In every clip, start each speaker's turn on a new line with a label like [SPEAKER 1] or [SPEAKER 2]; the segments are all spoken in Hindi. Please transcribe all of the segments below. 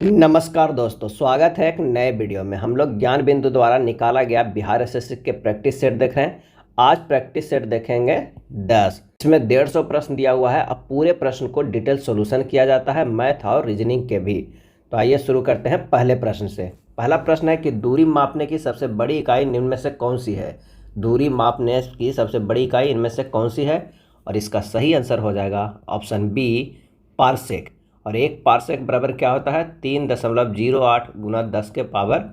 [SPEAKER 1] नमस्कार दोस्तों, स्वागत है एक नए वीडियो में। हम लोग ज्ञान बिंदु द्वारा निकाला गया बिहार एसएससी के प्रैक्टिस सेट देख रहे हैं। आज प्रैक्टिस सेट देखेंगे 10। इसमें 150 प्रश्न दिया हुआ है। अब पूरे प्रश्न को डिटेल सॉल्यूशन किया जाता है, मैथ और रीजनिंग के भी। तो आइए शुरू करते हैं पहले प्रश्न से। पहला प्रश्न है कि दूरी मापने की सबसे बड़ी इकाई निम्न में से कौन सी है। दूरी मापने की सबसे बड़ी इकाई इनमें से कौन सी है, और इसका सही आंसर हो जाएगा ऑप्शन बी, पारसेक। और एक पारसेक बराबर क्या होता है, 3.08 गुना 10 के पावर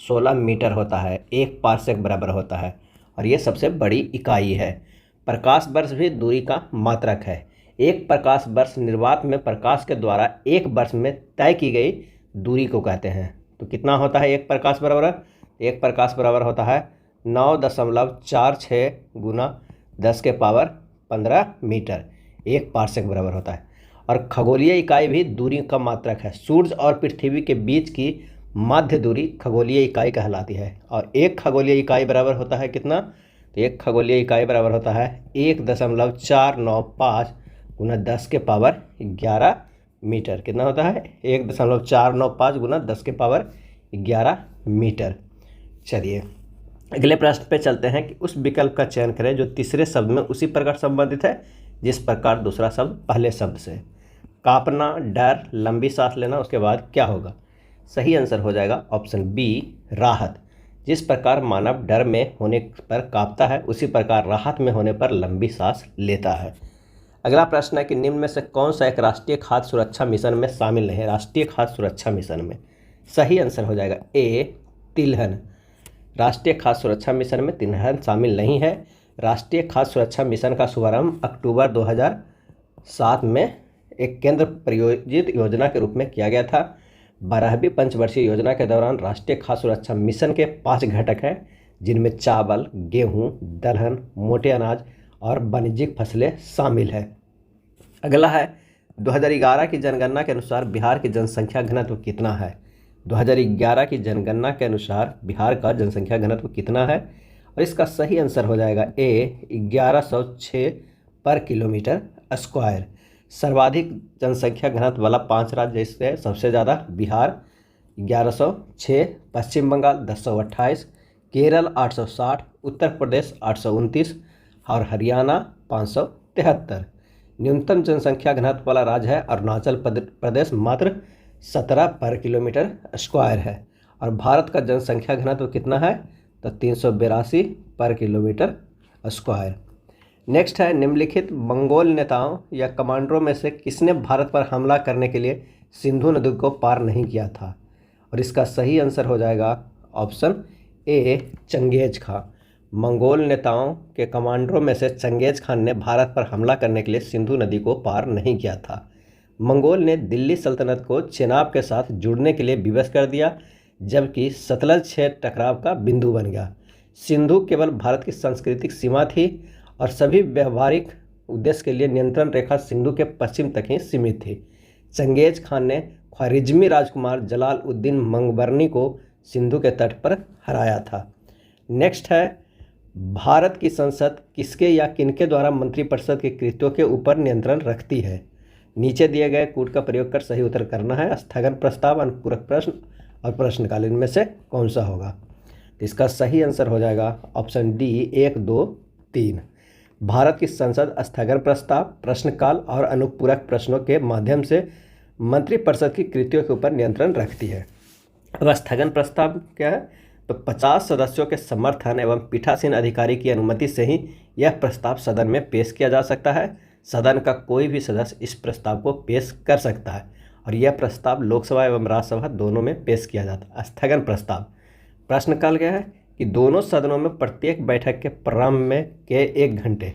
[SPEAKER 1] 16 मीटर होता है। एक पारसेक बराबर होता है और ये सबसे बड़ी इकाई है। प्रकाश वर्ष भी दूरी का मात्रक है। एक प्रकाश वर्ष निर्वात में प्रकाश के द्वारा एक वर्ष में तय की गई दूरी को कहते हैं। तो कितना होता है एक प्रकाश बराबर? एक प्रकाश बराबर होता है 9.46 गुना 10 के पावर 15 मीटर। एक पारसेक बराबर होता है। और खगोलीय इकाई भी दूरी का मात्रक है। सूर्य और पृथ्वी के बीच की माध्य दूरी खगोलीय इकाई कहलाती है। और एक खगोलीय इकाई बराबर होता है कितना? तो एक खगोलीय इकाई बराबर होता है 1.495 गुना 10 के पावर 11 मीटर। कितना होता है? 1.495 गुना 10 के पावर 11 मीटर। चलिए अगले प्रश्न पे चलते हैं कि उस विकल्प का चयन करें जो तीसरे शब्द में उसी प्रकार संबंधित है जिस प्रकार दूसरा शब्द पहले शब्द से। कांपना, डर, लंबी सांस लेना, उसके बाद क्या होगा? सही आंसर हो जाएगा ऑप्शन बी, राहत। जिस प्रकार मानव डर में होने पर कांपता है उसी प्रकार राहत में होने पर लंबी सांस लेता है। अगला प्रश्न है कि निम्न में से कौन सा एक राष्ट्रीय खाद्य सुरक्षा मिशन में शामिल नहीं है। राष्ट्रीय खाद्य सुरक्षा मिशन में सही आंसर हो जाएगा ए, तिलहन। राष्ट्रीय खाद्य सुरक्षा मिशन में तिलहन शामिल नहीं है। राष्ट्रीय खाद्य सुरक्षा मिशन का शुभारंभ अक्टूबर 2007 में एक केंद्र प्रायोजित योजना के रूप में किया गया था। 12वीं पंचवर्षीय योजना के दौरान राष्ट्रीय खाद्य सुरक्षा मिशन के 5 घटक हैं, जिनमें चावल, गेहूं, दलहन, मोटे अनाज और वाणिज्यिक फसलें शामिल है। अगला है 2011 की जनगणना के अनुसार बिहार की जनसंख्या घनत्व कितना है। 2011 की जनगणना के अनुसार बिहार का जनसंख्या घनत्व कितना है, और इसका सही आंसर हो जाएगा ए, 1106 पर किलोमीटर स्क्वायर। सर्वाधिक जनसंख्या घनत्व वाला 5 राज्य इससे सबसे ज़्यादा बिहार 1106, पश्चिम बंगाल 1028, केरल 860, उत्तर प्रदेश 829 और हरियाणा 573। न्यूनतम जनसंख्या घनत्व वाला राज्य है अरुणाचल प्रदेश, मात्र 17 पर किलोमीटर स्क्वायर है। और भारत का जनसंख्या घनत्व कितना है? तो 382 पर किलोमीटर स्क्वायर। नेक्स्ट है निम्नलिखित मंगोल नेताओं या कमांडरों में से किसने भारत पर हमला करने के लिए सिंधु नदी को पार नहीं किया था, और इसका सही आंसर हो जाएगा ऑप्शन ए, चंगेज खान। मंगोल नेताओं के कमांडरों में से चंगेज खान ने भारत पर हमला करने के लिए सिंधु नदी को पार नहीं किया था। मंगोल ने दिल्ली सल्तनत को चेनाब के साथ जुड़ने के लिए विवश कर दिया, जबकि सतलज क्षेत्र टकराव का बिंदु बन गया। सिंधु केवल भारत की सांस्कृतिक सीमा थी और सभी व्यवहारिक उद्देश्य के लिए नियंत्रण रेखा सिंधु के पश्चिम तक ही सीमित थी। चंगेज खान ने ख्वारिज्मी राजकुमार जलालुद्दीन मंगबरनी को सिंधु के तट पर हराया था। नेक्स्ट है भारत की संसद किसके या किनके द्वारा मंत्रिपरिषद के कृत्यों के ऊपर नियंत्रण रखती है। नीचे दिए गए कूट का प्रयोग कर सही उत्तर करना है। स्थगन प्रस्ताव, अनुपूरक प्रश्न और प्रश्नकाल, इनमें से कौन सा होगा? तो इसका सही आंसर हो जाएगा ऑप्शन डी, 1, 2, 3। भारत की संसद स्थगन प्रस्ताव, प्रश्नकाल और अनुपूरक प्रश्नों के माध्यम से मंत्रिपरिषद की कृतियों के ऊपर नियंत्रण रखती है। अब स्थगन प्रस्ताव क्या है? तो 50 सदस्यों के समर्थन एवं पीठासीन अधिकारी की अनुमति से ही यह प्रस्ताव सदन में पेश किया जा सकता है। सदन का कोई भी सदस्य इस प्रस्ताव को पेश कर सकता है और यह प्रस्ताव लोकसभा एवं राज्यसभा दोनों में पेश किया जाता है। स्थगन प्रस्ताव। प्रश्नकाल क्या है कि दोनों सदनों में प्रत्येक बैठक के प्रारंभ में के 1 घंटे,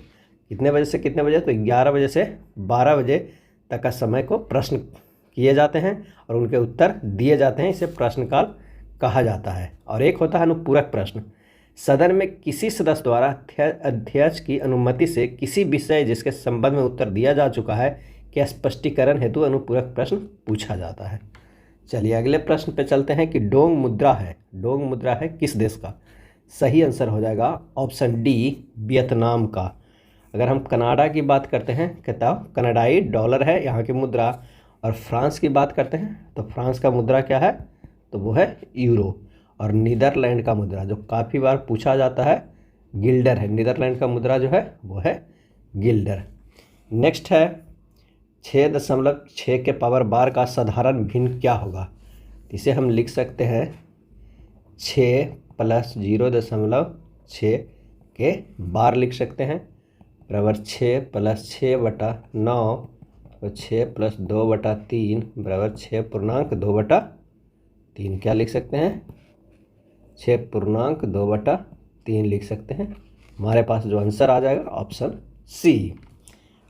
[SPEAKER 1] कितने बजे से कितने बजे? तो 11 बजे से 12 बजे तक का समय को प्रश्न किए जाते हैं और उनके उत्तर दिए जाते हैं। इसे प्रश्नकाल कहा जाता है। और एक होता है अनुपूरक प्रश्न। सदन में किसी सदस्य द्वारा अध्यक्ष की अनुमति से किसी विषय जिसके संबंध में उत्तर दिया जा चुका है के स्पष्टीकरण हेतु अनुपूरक प्रश्न पूछा जाता है। चलिए अगले प्रश्न पे चलते हैं कि डोंग मुद्रा है किस देश का? सही आंसर हो जाएगा ऑप्शन डी, वियतनाम का। अगर हम कनाडा की बात करते हैं तो कनाडाई डॉलर है यहाँ की मुद्रा, और फ्रांस की बात करते हैं तो फ्रांस का मुद्रा क्या है, तो वो है यूरो। और नीदरलैंड का मुद्रा जो काफ़ी बार पूछा जाता है, गिल्डर है। नीदरलैंड का मुद्रा जो है वो है गिल्डर। नेक्स्ट है 6.6 के पावर बार का साधारण भिन्न क्या होगा। इसे हम लिख सकते हैं 6 + 0.6 के बार लिख सकते हैं, बराबर 6 + 6/9 और 6 + 2/3 बराबर 6.2/3। क्या लिख सकते हैं, 6.2/3 लिख सकते हैं। हमारे पास जो आंसर आ जाएगा ऑप्शन सी।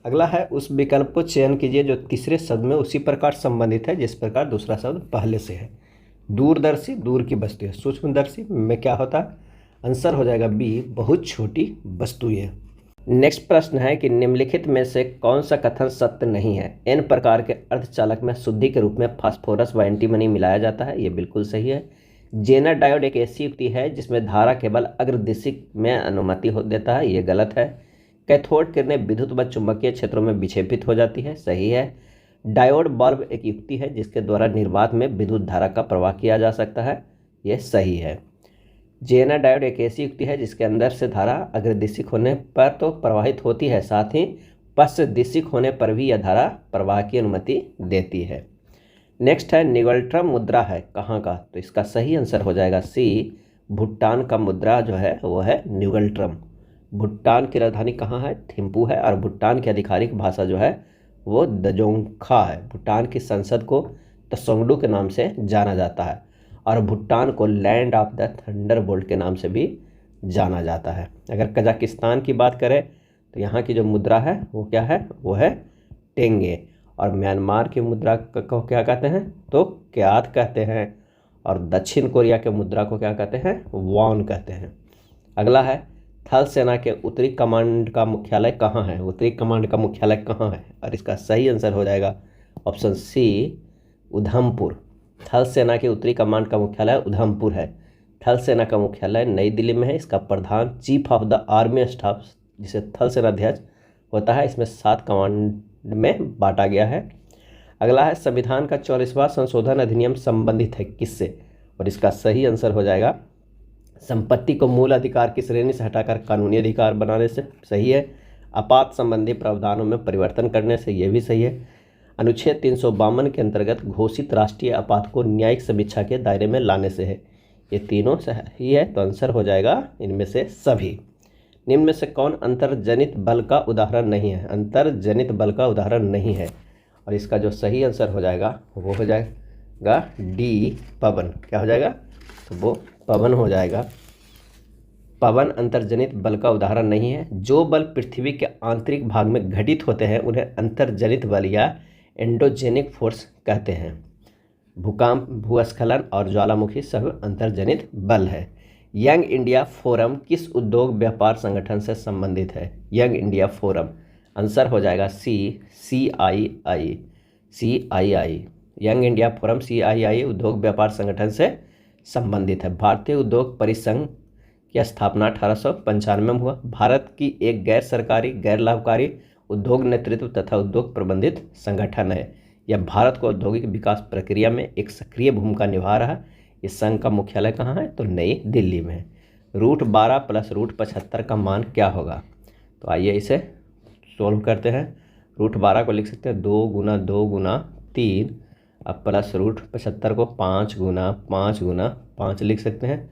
[SPEAKER 1] अगला है उस विकल्प को चयन कीजिए जो तीसरे शब्द में उसी प्रकार संबंधित है जिस प्रकार दूसरा शब्द पहले से है। दूरदर्शी दूर की वस्तुएं, सूक्ष्मदर्शी में क्या होता है, आंसर हो जाएगा बी, बहुत छोटी वस्तुएं। नेक्स्ट प्रश्न है कि निम्नलिखित में से कौन सा कथन सत्य नहीं है। एन प्रकार के अर्धचालक में शुद्धि के रूप में फास्फोरस व एंटीमनी मिलाया जाता है, ये बिल्कुल सही है। जेनर डायोड एक ऐसी युक्ति है जिसमें धारा केवल अग्रदिशिक में अनुमति देता है, ये गलत है। कैथोड किरणें विद्युत व चुंबकीय क्षेत्रों में विक्षेपित हो जाती है, सही है। डायोड बल्ब एक युक्ति है जिसके द्वारा निर्वात में विद्युत धारा का प्रवाह किया जा सकता है, यह सही है। जेनर डायोड एक ऐसी युक्ति है जिसके अंदर से धारा अग्रदिशिक होने पर तो प्रवाहित होती है, साथ ही पश्चदिशिक होने पर भी यह धारा प्रवाह की अनुमति देती है। नेक्स्ट है निगल्ट्रम मुद्रा है कहाँ का, तो इसका सही आंसर हो जाएगा सी, भूटान का मुद्रा जो है वो है निगल्ट्रम। भूटान की राजधानी कहाँ है, थिम्पू है। और भूटान की आधिकारिक भाषा जो है वो दजोंगखा है। भूटान की संसद को त्सोंगडू के नाम से जाना जाता है और भूटान को लैंड ऑफ द थंडरबोल्ट के नाम से भी जाना जाता है। अगर कजाकिस्तान की बात करें तो यहाँ की जो मुद्रा है वो क्या है, वो है टेंगे। और म्यांमार की मुद्रा को क्या कहते हैं, तो क्यात कहते हैं। और दक्षिण कोरिया के मुद्रा को क्या कहते हैं, वॉन कहते हैं। अगला है थल सेना के उत्तरी कमांड का मुख्यालय कहाँ है। उत्तरी कमांड का मुख्यालय कहाँ है, और इसका सही आंसर हो जाएगा ऑप्शन सी, उधमपुर। थल सेना के उत्तरी कमांड का मुख्यालय उधमपुर है। थल सेना का मुख्यालय नई दिल्ली में है। इसका प्रधान chief of the army staff जिसे थल सेनाध्यक्ष होता है। इसमें 7 कमांड में बांटा गया है। अगला है संविधान का 44वां संशोधन अधिनियम संबंधित है किससे, और इसका सही आंसर हो जाएगा संपत्ति को मूल अधिकार की श्रेणी से हटाकर कानूनी अधिकार बनाने से, सही है। आपात संबंधी प्रावधानों में परिवर्तन करने से, यह भी सही है। अनुच्छेद 352 के अंतर्गत घोषित राष्ट्रीय आपात को न्यायिक समीक्षा के दायरे में लाने से है, ये तीनों सही है। तो आंसर हो जाएगा इनमें से सभी। निम्न में से कौन अंतर्जनित बल का उदाहरण नहीं है। अंतर्जनित बल का उदाहरण नहीं है, और इसका जो सही आंसर हो जाएगा वो हो जाएगा डी, पवन। क्या हो जाएगा, तो वो पवन हो जाएगा। पवन अंतर्जनित बल का उदाहरण नहीं है। जो बल पृथ्वी के आंतरिक भाग में घटित होते हैं उन्हें अंतर्जनित बल या एंडोजेनिक फोर्स कहते हैं। भूकंप, भूस्खलन और ज्वालामुखी सब अंतर्जनित बल है। यंग इंडिया फोरम किस उद्योग व्यापार संगठन से संबंधित है। यंग इंडिया फोरम, आंसर हो जाएगा सी, CII। Young India forum CII उद्योग व्यापार संगठन से संबंधित है। भारतीय उद्योग परिसंघ की स्थापना 1895 में हुआ। भारत की एक गैर सरकारी, गैर लाभकारी उद्योग नेतृत्व तथा उद्योग प्रबंधित संगठन है। यह भारत को औद्योगिक विकास प्रक्रिया में एक सक्रिय भूमिका निभा रहा है। इस संघ का मुख्यालय कहाँ है, तो नई दिल्ली में है। √12 + √75 का मान क्या होगा, तो आइए इसे सोल्व करते हैं। √12 को लिख सकते हैं 2 × 2 × 3, अब प्लस √75 को 5 × 5 × 5 लिख सकते हैं।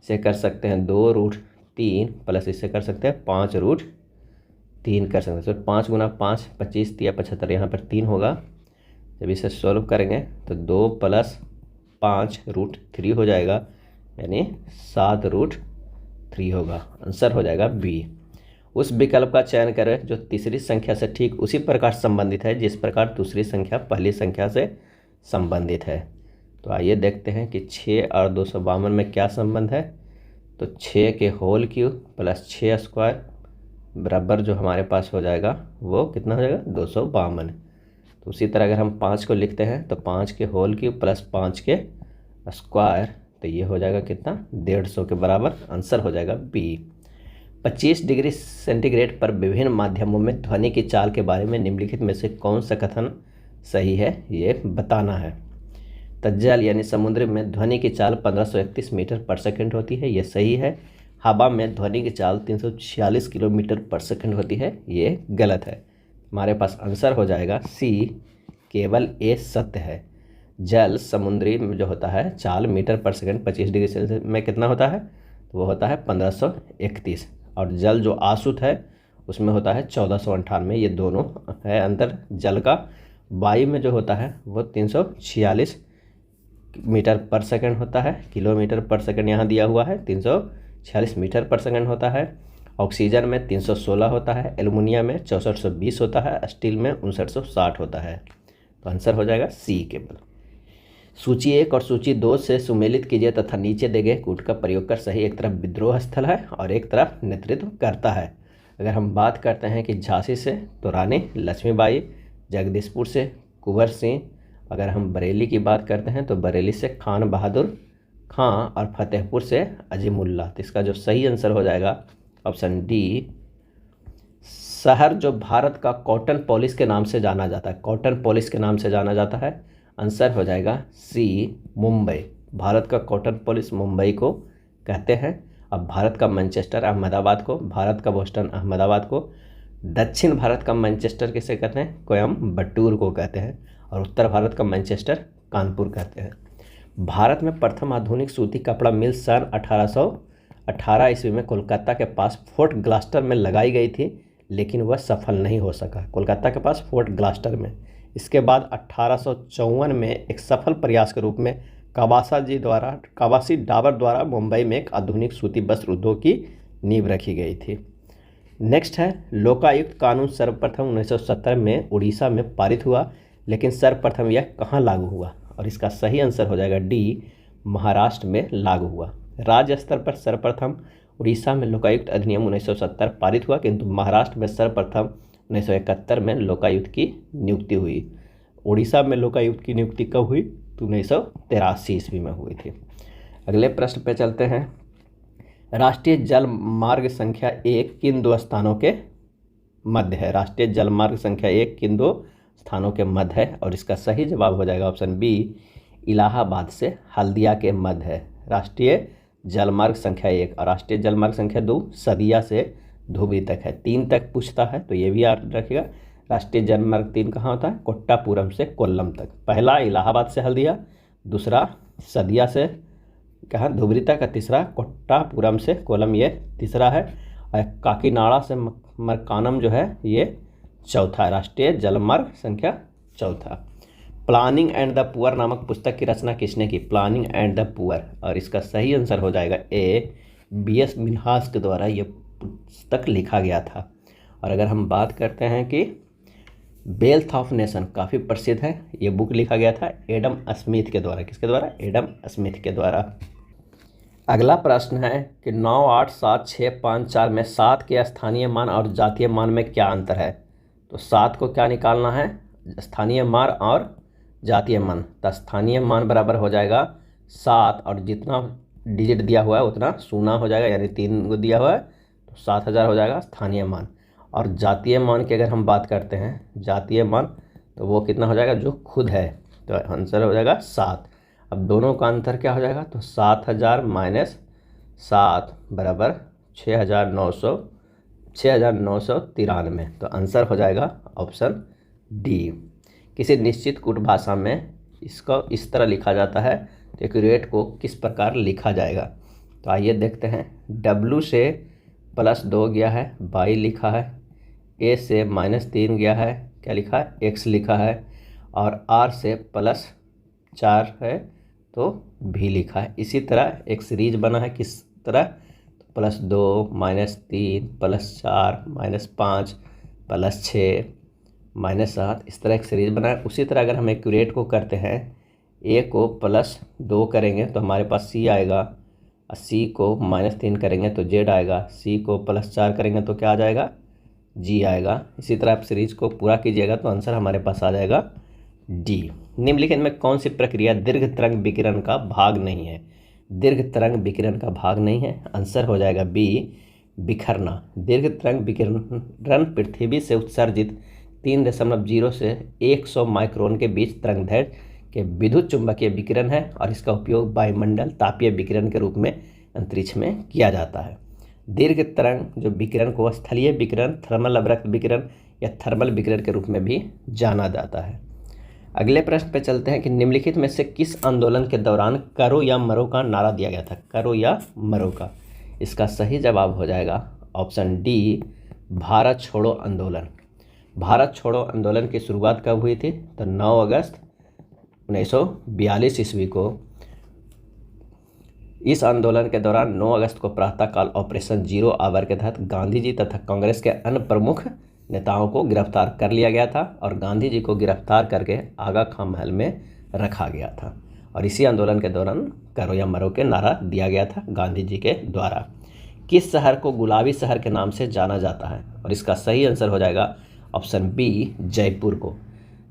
[SPEAKER 1] इसे कर सकते हैं 2√3 प्लस इसे कर सकते हैं 5√3 कर सकते हैं। तो 5 × 5 25 × 75, यहाँ पर 3 होगा। जब इसे सॉल्व करेंगे तो 2 + 5 √3 हो जाएगा, यानी 7√3 होगा। आंसर हो जाएगा बी। उस विकल्प का चयन करें जो तीसरी संख्या से ठीक उसी प्रकार संबंधित है जिस प्रकार दूसरी संख्या पहली संख्या से संबंधित है। तो आइए देखते हैं कि 6 और 252 में क्या संबंध है। तो 6 के होल क्यूब प्लस 6 स्क्वायर बराबर जो हमारे पास हो जाएगा वो कितना हो जाएगा 252। तो उसी तरह अगर हम 5 को लिखते हैं तो 5 के होल क्यूब प्लस 5 के स्क्वायर, तो ये हो जाएगा कितना 150 के बराबर। आंसर हो जाएगा बी। 25 डिग्री सेंटीग्रेड पर विभिन्न माध्यमों में ध्वनि की चाल के बारे में निम्नलिखित में से कौन सा कथन सही है ये बताना है। तो जल यानी समुद्र में ध्वनि की चाल 1531 मीटर पर सेकंड होती है, ये सही है। हवा में ध्वनि की चाल 346 किलोमीटर पर सेकंड होती है, ये गलत है। हमारे पास आंसर हो जाएगा सी, केवल ए सत्य है। जल समुद्री में जो होता है चाल मीटर पर सेकंड 25 डिग्री सेल्सियस में कितना होता है, तो वो होता है 1531। और जल जो आसुत है उसमें होता है 1498। ये दोनों है अंतर जल का। वायु में जो होता है वो 346 मीटर पर सेकंड होता है, किलोमीटर पर सेकंड यहाँ दिया हुआ है, 346 मीटर पर सेकंड होता है। ऑक्सीजन में 316 होता है, एल्युमिनियम में 6420 होता है, स्टील में 5960 होता है। तो आंसर हो जाएगा सी केवल। सूची 1 और सूची 2 से सुमेलित कीजिए तथा नीचे दिए गए कूट का प्रयोग कर सही। एक तरफ विद्रोह स्थल है और एक तरफ नेतृत्व करता है। अगर हम बात करते हैं कि झांसी से तो रानी लक्ष्मीबाई, जगदीशपुर से कुंवर सिंह, अगर हम बरेली की बात करते हैं तो बरेली से खान बहादुर खां और फतेहपुर से अजीमुल्ला। तो इसका जो सही आंसर हो जाएगा ऑप्शन डी। शहर जो भारत का कॉटन पॉलिश के नाम से जाना जाता है, कॉटन पॉलिश के नाम से जाना जाता है, आंसर हो जाएगा सी, मुंबई। भारत का कॉटन पॉलिश मुंबई को कहते हैं। अब भारत का मैनचेस्टर अहमदाबाद को, भारत का बोस्टन अहमदाबाद को, दक्षिण भारत का मैनचेस्टर किसे कहते हैं, कोयम्बटूर को कहते हैं, और उत्तर भारत का मैनचेस्टर कानपुर कहते हैं। भारत में प्रथम आधुनिक सूती कपड़ा मिल सन 1818 ईस्वी में कोलकाता के पास फोर्ट ग्लास्टर में लगाई गई थी, लेकिन वह सफल नहीं हो सका। कोलकाता के पास फोर्ट ग्लास्टर में। इसके बाद 1854 में एक सफल प्रयास के रूप में कावासी डाबर द्वारा मुंबई में एक आधुनिक सूती वस्त्र उद्योग की नींव रखी गई थी। नेक्स्ट है लोकायुक्त कानून सर्वप्रथम 1970 में उड़ीसा में पारित हुआ, लेकिन सर्वप्रथम यह कहाँ लागू हुआ, और इसका सही आंसर हो जाएगा डी, महाराष्ट्र में लागू हुआ। राज्य स्तर पर सर्वप्रथम उड़ीसा में लोकायुक्त अधिनियम 1970 पारित हुआ, किंतु महाराष्ट्र में सर्वप्रथम 1971 में लोकायुक्त की नियुक्ति हुई। उड़ीसा में लोकायुक्त की नियुक्ति कब हुई, तो 1983 ईस्वी में हुई थी। अगले प्रश्न पे चलते हैं। राष्ट्रीय जल मार्ग संख्या 1 किन दो स्थानों के मध्य है। राष्ट्रीय जल मार्ग संख्या 1 किन दो स्थानों के मध्य है, और इसका सही जवाब हो जाएगा ऑप्शन बी, इलाहाबाद से हल्दिया के मध्य है राष्ट्रीय जलमार्ग संख्या 1। और राष्ट्रीय जलमार्ग संख्या 2 सदिया से धोबी तक है। 3 तक पूछता है तो ये भी याद रखिएगा। राष्ट्रीय जलमार्ग 3 कहाँ होता है, कोट्टापुरम से कोल्लम तक। पहला इलाहाबाद से हल्दिया, दूसरा सदिया से कहाँ धुबरी तक, तीसरा कोट्टापुरम से कोल्लम, ये तीसरा है। और काकीनाड़ा से मरकानम जो है ये चौथा है। राष्ट्रीय जलमार्ग संख्या 4। प्लानिंग एंड द पुअर नामक पुस्तक की रचना किसने की, प्लानिंग एंड द पुअर, और इसका सही आंसर हो जाएगा ए, B.S. मिन्हास के द्वारा ये पुस्तक लिखा गया था। और अगर हम बात करते हैं कि वेल्थ ऑफ नेशन काफ़ी प्रसिद्ध है, ये बुक लिखा गया था एडम स्मिथ के द्वारा। किसके द्वारा, एडम स्मिथ के द्वारा। अगला प्रश्न है कि 9, 8, 7, 6, 5, 4 में 7 के स्थानीय मान और जातीय मान में क्या अंतर है। तो 7 को क्या निकालना है, स्थानीय मान और जातीय मान। तो स्थानीय मान बराबर हो जाएगा 7, और जितना डिजिट दिया हुआ है उतना शून्य हो जाएगा, यानी 3 को दिया हुआ है तो 7000 हो जाएगा स्थानीय मान। और जातीय मान की अगर हम बात करते हैं, जातीय मान तो वो कितना हो जाएगा, जो खुद है, तो आंसर हो जाएगा 7। अब दोनों का अंतर क्या हो जाएगा, तो 7000 माइनस 7 बराबर 6993। तो आंसर हो जाएगा ऑप्शन डी। किसी निश्चित कूट भाषा में इसको इस तरह लिखा जाता है, तो एक रेट को किस प्रकार लिखा जाएगा। तो आइए देखते हैं। W से +2 गया है, y लिखा है। A से -3 गया है, क्या लिखा है, x लिखा है। और R से +4 है तो v लिखा है। इसी तरह एक सीरीज बना है, किस तरह, +2 -3 +4 -5 +6 -7, इस तरह एक सीरीज बना है। उसी तरह अगर हम एक्यूरेट को करते हैं, A को +2 करेंगे तो हमारे पास C आएगा, C को -3 करेंगे तो Z आएगा, C को +4 करेंगे तो क्या आ जाएगा, G आएगा। इसी तरह आप सीरीज को पूरा कीजिएगा तो आंसर हमारे पास आ जाएगा D। निम्नलिखित में कौन सी प्रक्रिया दीर्घ तरंग विकिरण का भाग नहीं है। दीर्घ तरंग विकिरण का भाग नहीं है, आंसर हो जाएगा B, बिखरना। दीर्घ तरंग विकिरण पृथ्वी से उत्सर्जित 3.0 से 100 माइक्रोन के बीच तरंगदैर्घ्य के विद्युत चुंबकीय विकिरण है और इसका उपयोग वायुमंडल तापीय विकिरण के रूप में अंतरिक्ष में किया जाता है। दीर्घ तरंग जो विकिरण को स्थलीय विकिरण, थर्मल अवरक्त विकिरण या थर्मल विकिरण के रूप में भी जाना जाता है। अगले प्रश्न पे चलते हैं कि निम्नलिखित में से किस आंदोलन के दौरान करो या मरो का नारा दिया गया था? करो या मरो का, इसका सही जवाब हो जाएगा ऑप्शन डी, भारत छोड़ो आंदोलन। भारत छोड़ो आंदोलन की शुरुआत कब हुई थी? तो 9 अगस्त 1942 ईस्वी को। इस आंदोलन के दौरान 9 अगस्त को प्रातःकाल ऑपरेशन जीरो आवर के तहत गांधी जी तथा कांग्रेस के अन्य प्रमुख नेताओं को गिरफ्तार कर लिया गया था और गांधी जी को गिरफ्तार करके आगा खां महल में रखा गया था और इसी आंदोलन के दौरान करो या मरो के नारा दिया गया था गांधी जी के द्वारा। किस शहर को गुलाबी शहर के नाम से जाना जाता है? और इसका सही आंसर हो जाएगा ऑप्शन बी, जयपुर को।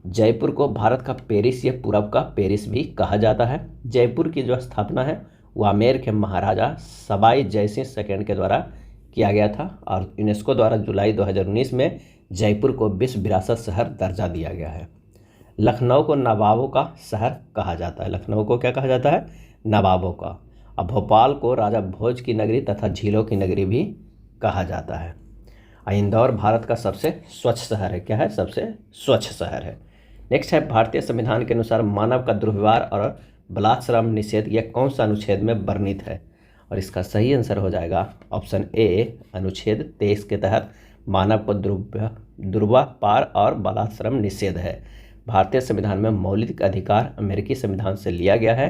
[SPEAKER 1] जयपुर को भारत का पेरिस या पूरब का पेरिस भी कहा जाता है। जयपुर की जो स्थापना है वो आमेर के महाराजा सवाई जयसिंह सेकंड के द्वारा किया गया था और यूनेस्को द्वारा जुलाई 2019 में जयपुर को विश्व विरासत शहर दर्जा दिया गया है। लखनऊ को नवाबों का शहर कहा जाता है। लखनऊ को क्या कहा जाता है? नवाबों का। अब भोपाल को राजा भोज की नगरी तथा झीलों की नगरी भी कहा जाता है। इंदौर भारत का सबसे स्वच्छ शहर है। क्या है? सबसे स्वच्छ शहर है। नेक्स्ट है, भारतीय संविधान के अनुसार मानव का दुर्व्यवहार और बलात्श्रम निषेध यह कौन सा अनुच्छेद में वर्णित है? और इसका सही आंसर हो जाएगा ऑप्शन ए, अनुच्छेद 23 के तहत मानव को दुर्व्यवहार और बलात्श्रम निषेध है। भारतीय संविधान में मौलिक अधिकार अमेरिकी संविधान से लिया गया है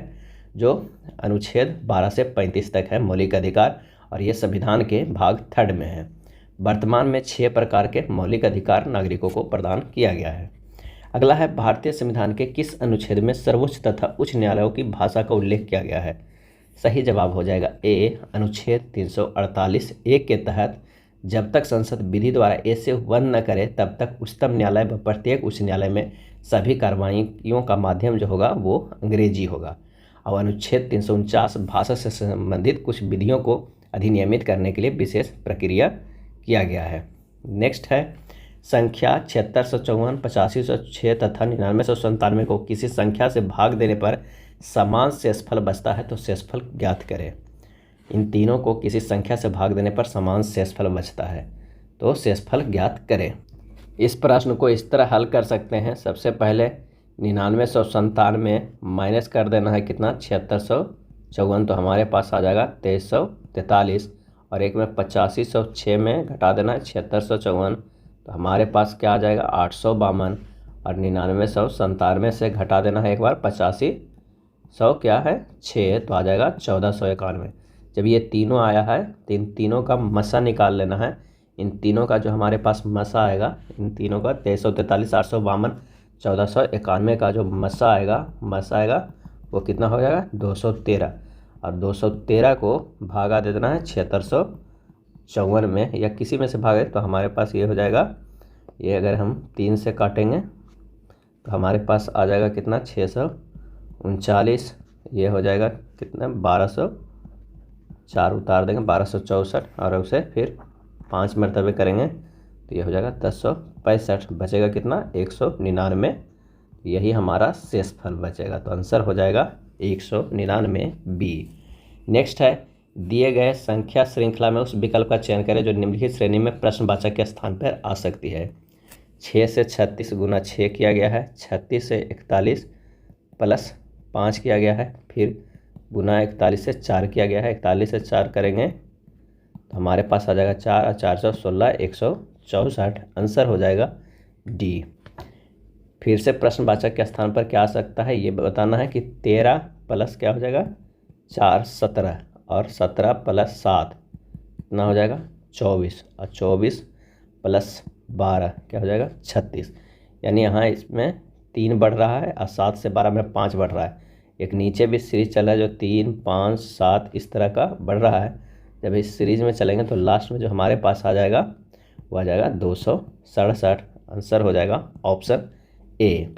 [SPEAKER 1] जो अनुच्छेद 12 से 35 तक है मौलिक अधिकार और ये संविधान के भाग 3 में है। वर्तमान में 6 प्रकार के मौलिक अधिकार नागरिकों को प्रदान किया गया है। अगला है, भारतीय संविधान के किस अनुच्छेद में सर्वोच्च तथा उच्च न्यायालयों की भाषा का उल्लेख किया गया है? सही जवाब हो जाएगा ए, अनुच्छेद 348 एक के तहत जब तक संसद विधि द्वारा ए से वन न करे तब तक उच्चतम न्यायालय व प्रत्येक उच्च न्यायालय में सभी कार्रवाइयों का माध्यम जो होगा वो अंग्रेजी होगा। और अनुच्छेद 349 भाषा से संबंधित कुछ विधियों को अधिनियमित करने के लिए विशेष प्रक्रिया किया गया है। नेक्स्ट है, संख्या 7654, 8506 तथा 9997 को किसी संख्या से भाग देने पर समान शेषफल बचता है तो शेषफल ज्ञात करें। इन तीनों को किसी संख्या से भाग देने पर समान शेषफल बचता है तो शेषफल ज्ञात करें। इस प्रश्न को इस तरह हल कर सकते हैं। सबसे पहले 9997 माइनस कर देना है कितना? 7654, तो हमारे पास आ जाएगा 2343 और एक में 8506 में घटा देना है 7654 तो हमारे पास क्या आ जाएगा? 852 और 9997 से घटा देना है एक बार 8500 क्या है 6 तो आ जाएगा 1491। जब ये तीनों आया है तो इन तीनों का मसा निकाल लेना है। इन तीनों का जो हमारे पास मसा आएगा, इन तीनों का 2343, 852, 1491 का जो मसा आएगा वो कितना हो जाएगा? 213 और 213 को भागा दे देना है 7654 में या किसी में से भागे तो हमारे पास ये हो जाएगा, ये अगर हम 3 से काटेंगे तो हमारे पास आ जाएगा कितना? 639। ये हो जाएगा कितना? 1204 उतार देंगे 1264 और उसे फिर 5 मरतबे करेंगे तो ये हो जाएगा 1065। बचेगा कितना? 199। यही हमारा शेषफल बचेगा तो आंसर हो जाएगा 199 बी। नेक्स्ट है, दिए गए संख्या श्रृंखला में उस विकल्प का चयन करें जो निम्नलिखित श्रेणी में प्रश्नवाचक के स्थान पर आ सकती है। 6 से 36 गुना 6 किया गया है, 36 से 41 प्लस 5 किया गया है, फिर गुना 41 से 4 किया गया है। 41 से 4 करेंगे तो हमारे पास आ जाएगा 4 और 416 164। आंसर हो जाएगा डी। फिर से प्रश्नवाचक के स्थान पर क्या आ सकता है ये बताना है कि 13 प्लस क्या हो जाएगा? 4 17 और 17 प्लस 7 कितना हो जाएगा? 24 और 24 प्लस 12 क्या हो जाएगा? 36। यानी यहाँ इसमें 3 बढ़ रहा है और 7 से 12 में 5 बढ़ रहा है। एक नीचे भी सीरीज चल रहा है जो 3 5 7 इस तरह का बढ़ रहा है। जब इस सीरीज में चलेंगे तो लास्ट में जो हमारे पास आ जाएगा वो आ जाएगा 267। आंसर हो जाएगा ऑप्शन ए।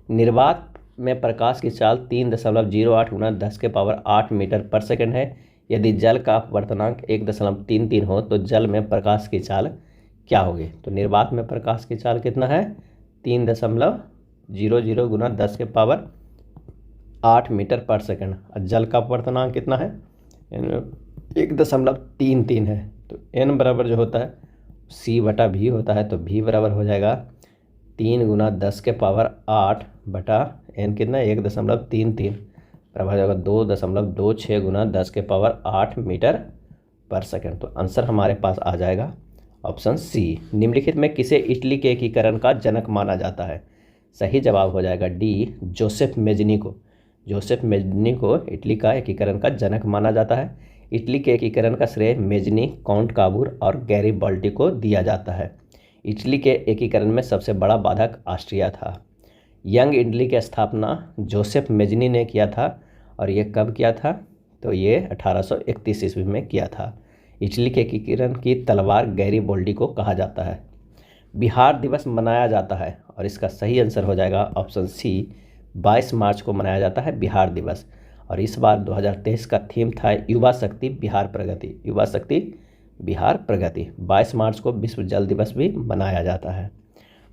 [SPEAKER 1] निर्वात में प्रकाश की चाल 3.08 गुना 10⁸ मीटर पर सेकंड है। यदि जल का अपवर्तनांक 1.33 हो तो जल में प्रकाश की चाल क्या होगी? तो निर्वात में प्रकाश की चाल कितना है? 3.00 गुना 10 के पावर 8 मीटर पर सेकंड। और जल का अपवर्तनांक कितना है? 1.33 है। तो n बराबर जो होता है C/V होता है। तो V बराबर हो जाएगा 3 गुना 10 के पावर 8 बटा n कितना है? 1.33 बराबर हो जाएगा 2.26 गुना 10 के पावर 8 मीटर पर सेकंड। तो आंसर हमारे पास आ जाएगा ऑप्शन सी। निम्नलिखित में किसे इटली के एकीकरण का जनक माना जाता है? सही जवाब हो जाएगा डी, जोसेफ मेजनी को। जोसेफ मेजनी को इटली का एकीकरण का जनक माना जाता है। इटली के एकीकरण का श्रेय मेजनी, काउंट काबूर और गैरीबाल्डी को दिया जाता है। इटली के एकीकरण में सबसे बड़ा बाधक ऑस्ट्रिया था। यंग इटली की स्थापना जोसेफ मेजनी ने किया था। और ये कब किया था? तो ये 1831 ईस्वी में किया था। इटली के एकीकरण की तलवार गैरीबाल्डी को कहा जाता है। बिहार दिवस मनाया जाता है और इसका सही आंसर हो जाएगा ऑप्शन सी, 22 मार्च को मनाया जाता है बिहार दिवस। और इस बार 2023 का थीम था युवा शक्ति बिहार प्रगति। युवा शक्ति बिहार प्रगति। 22 मार्च को विश्व जल दिवस भी मनाया जाता है।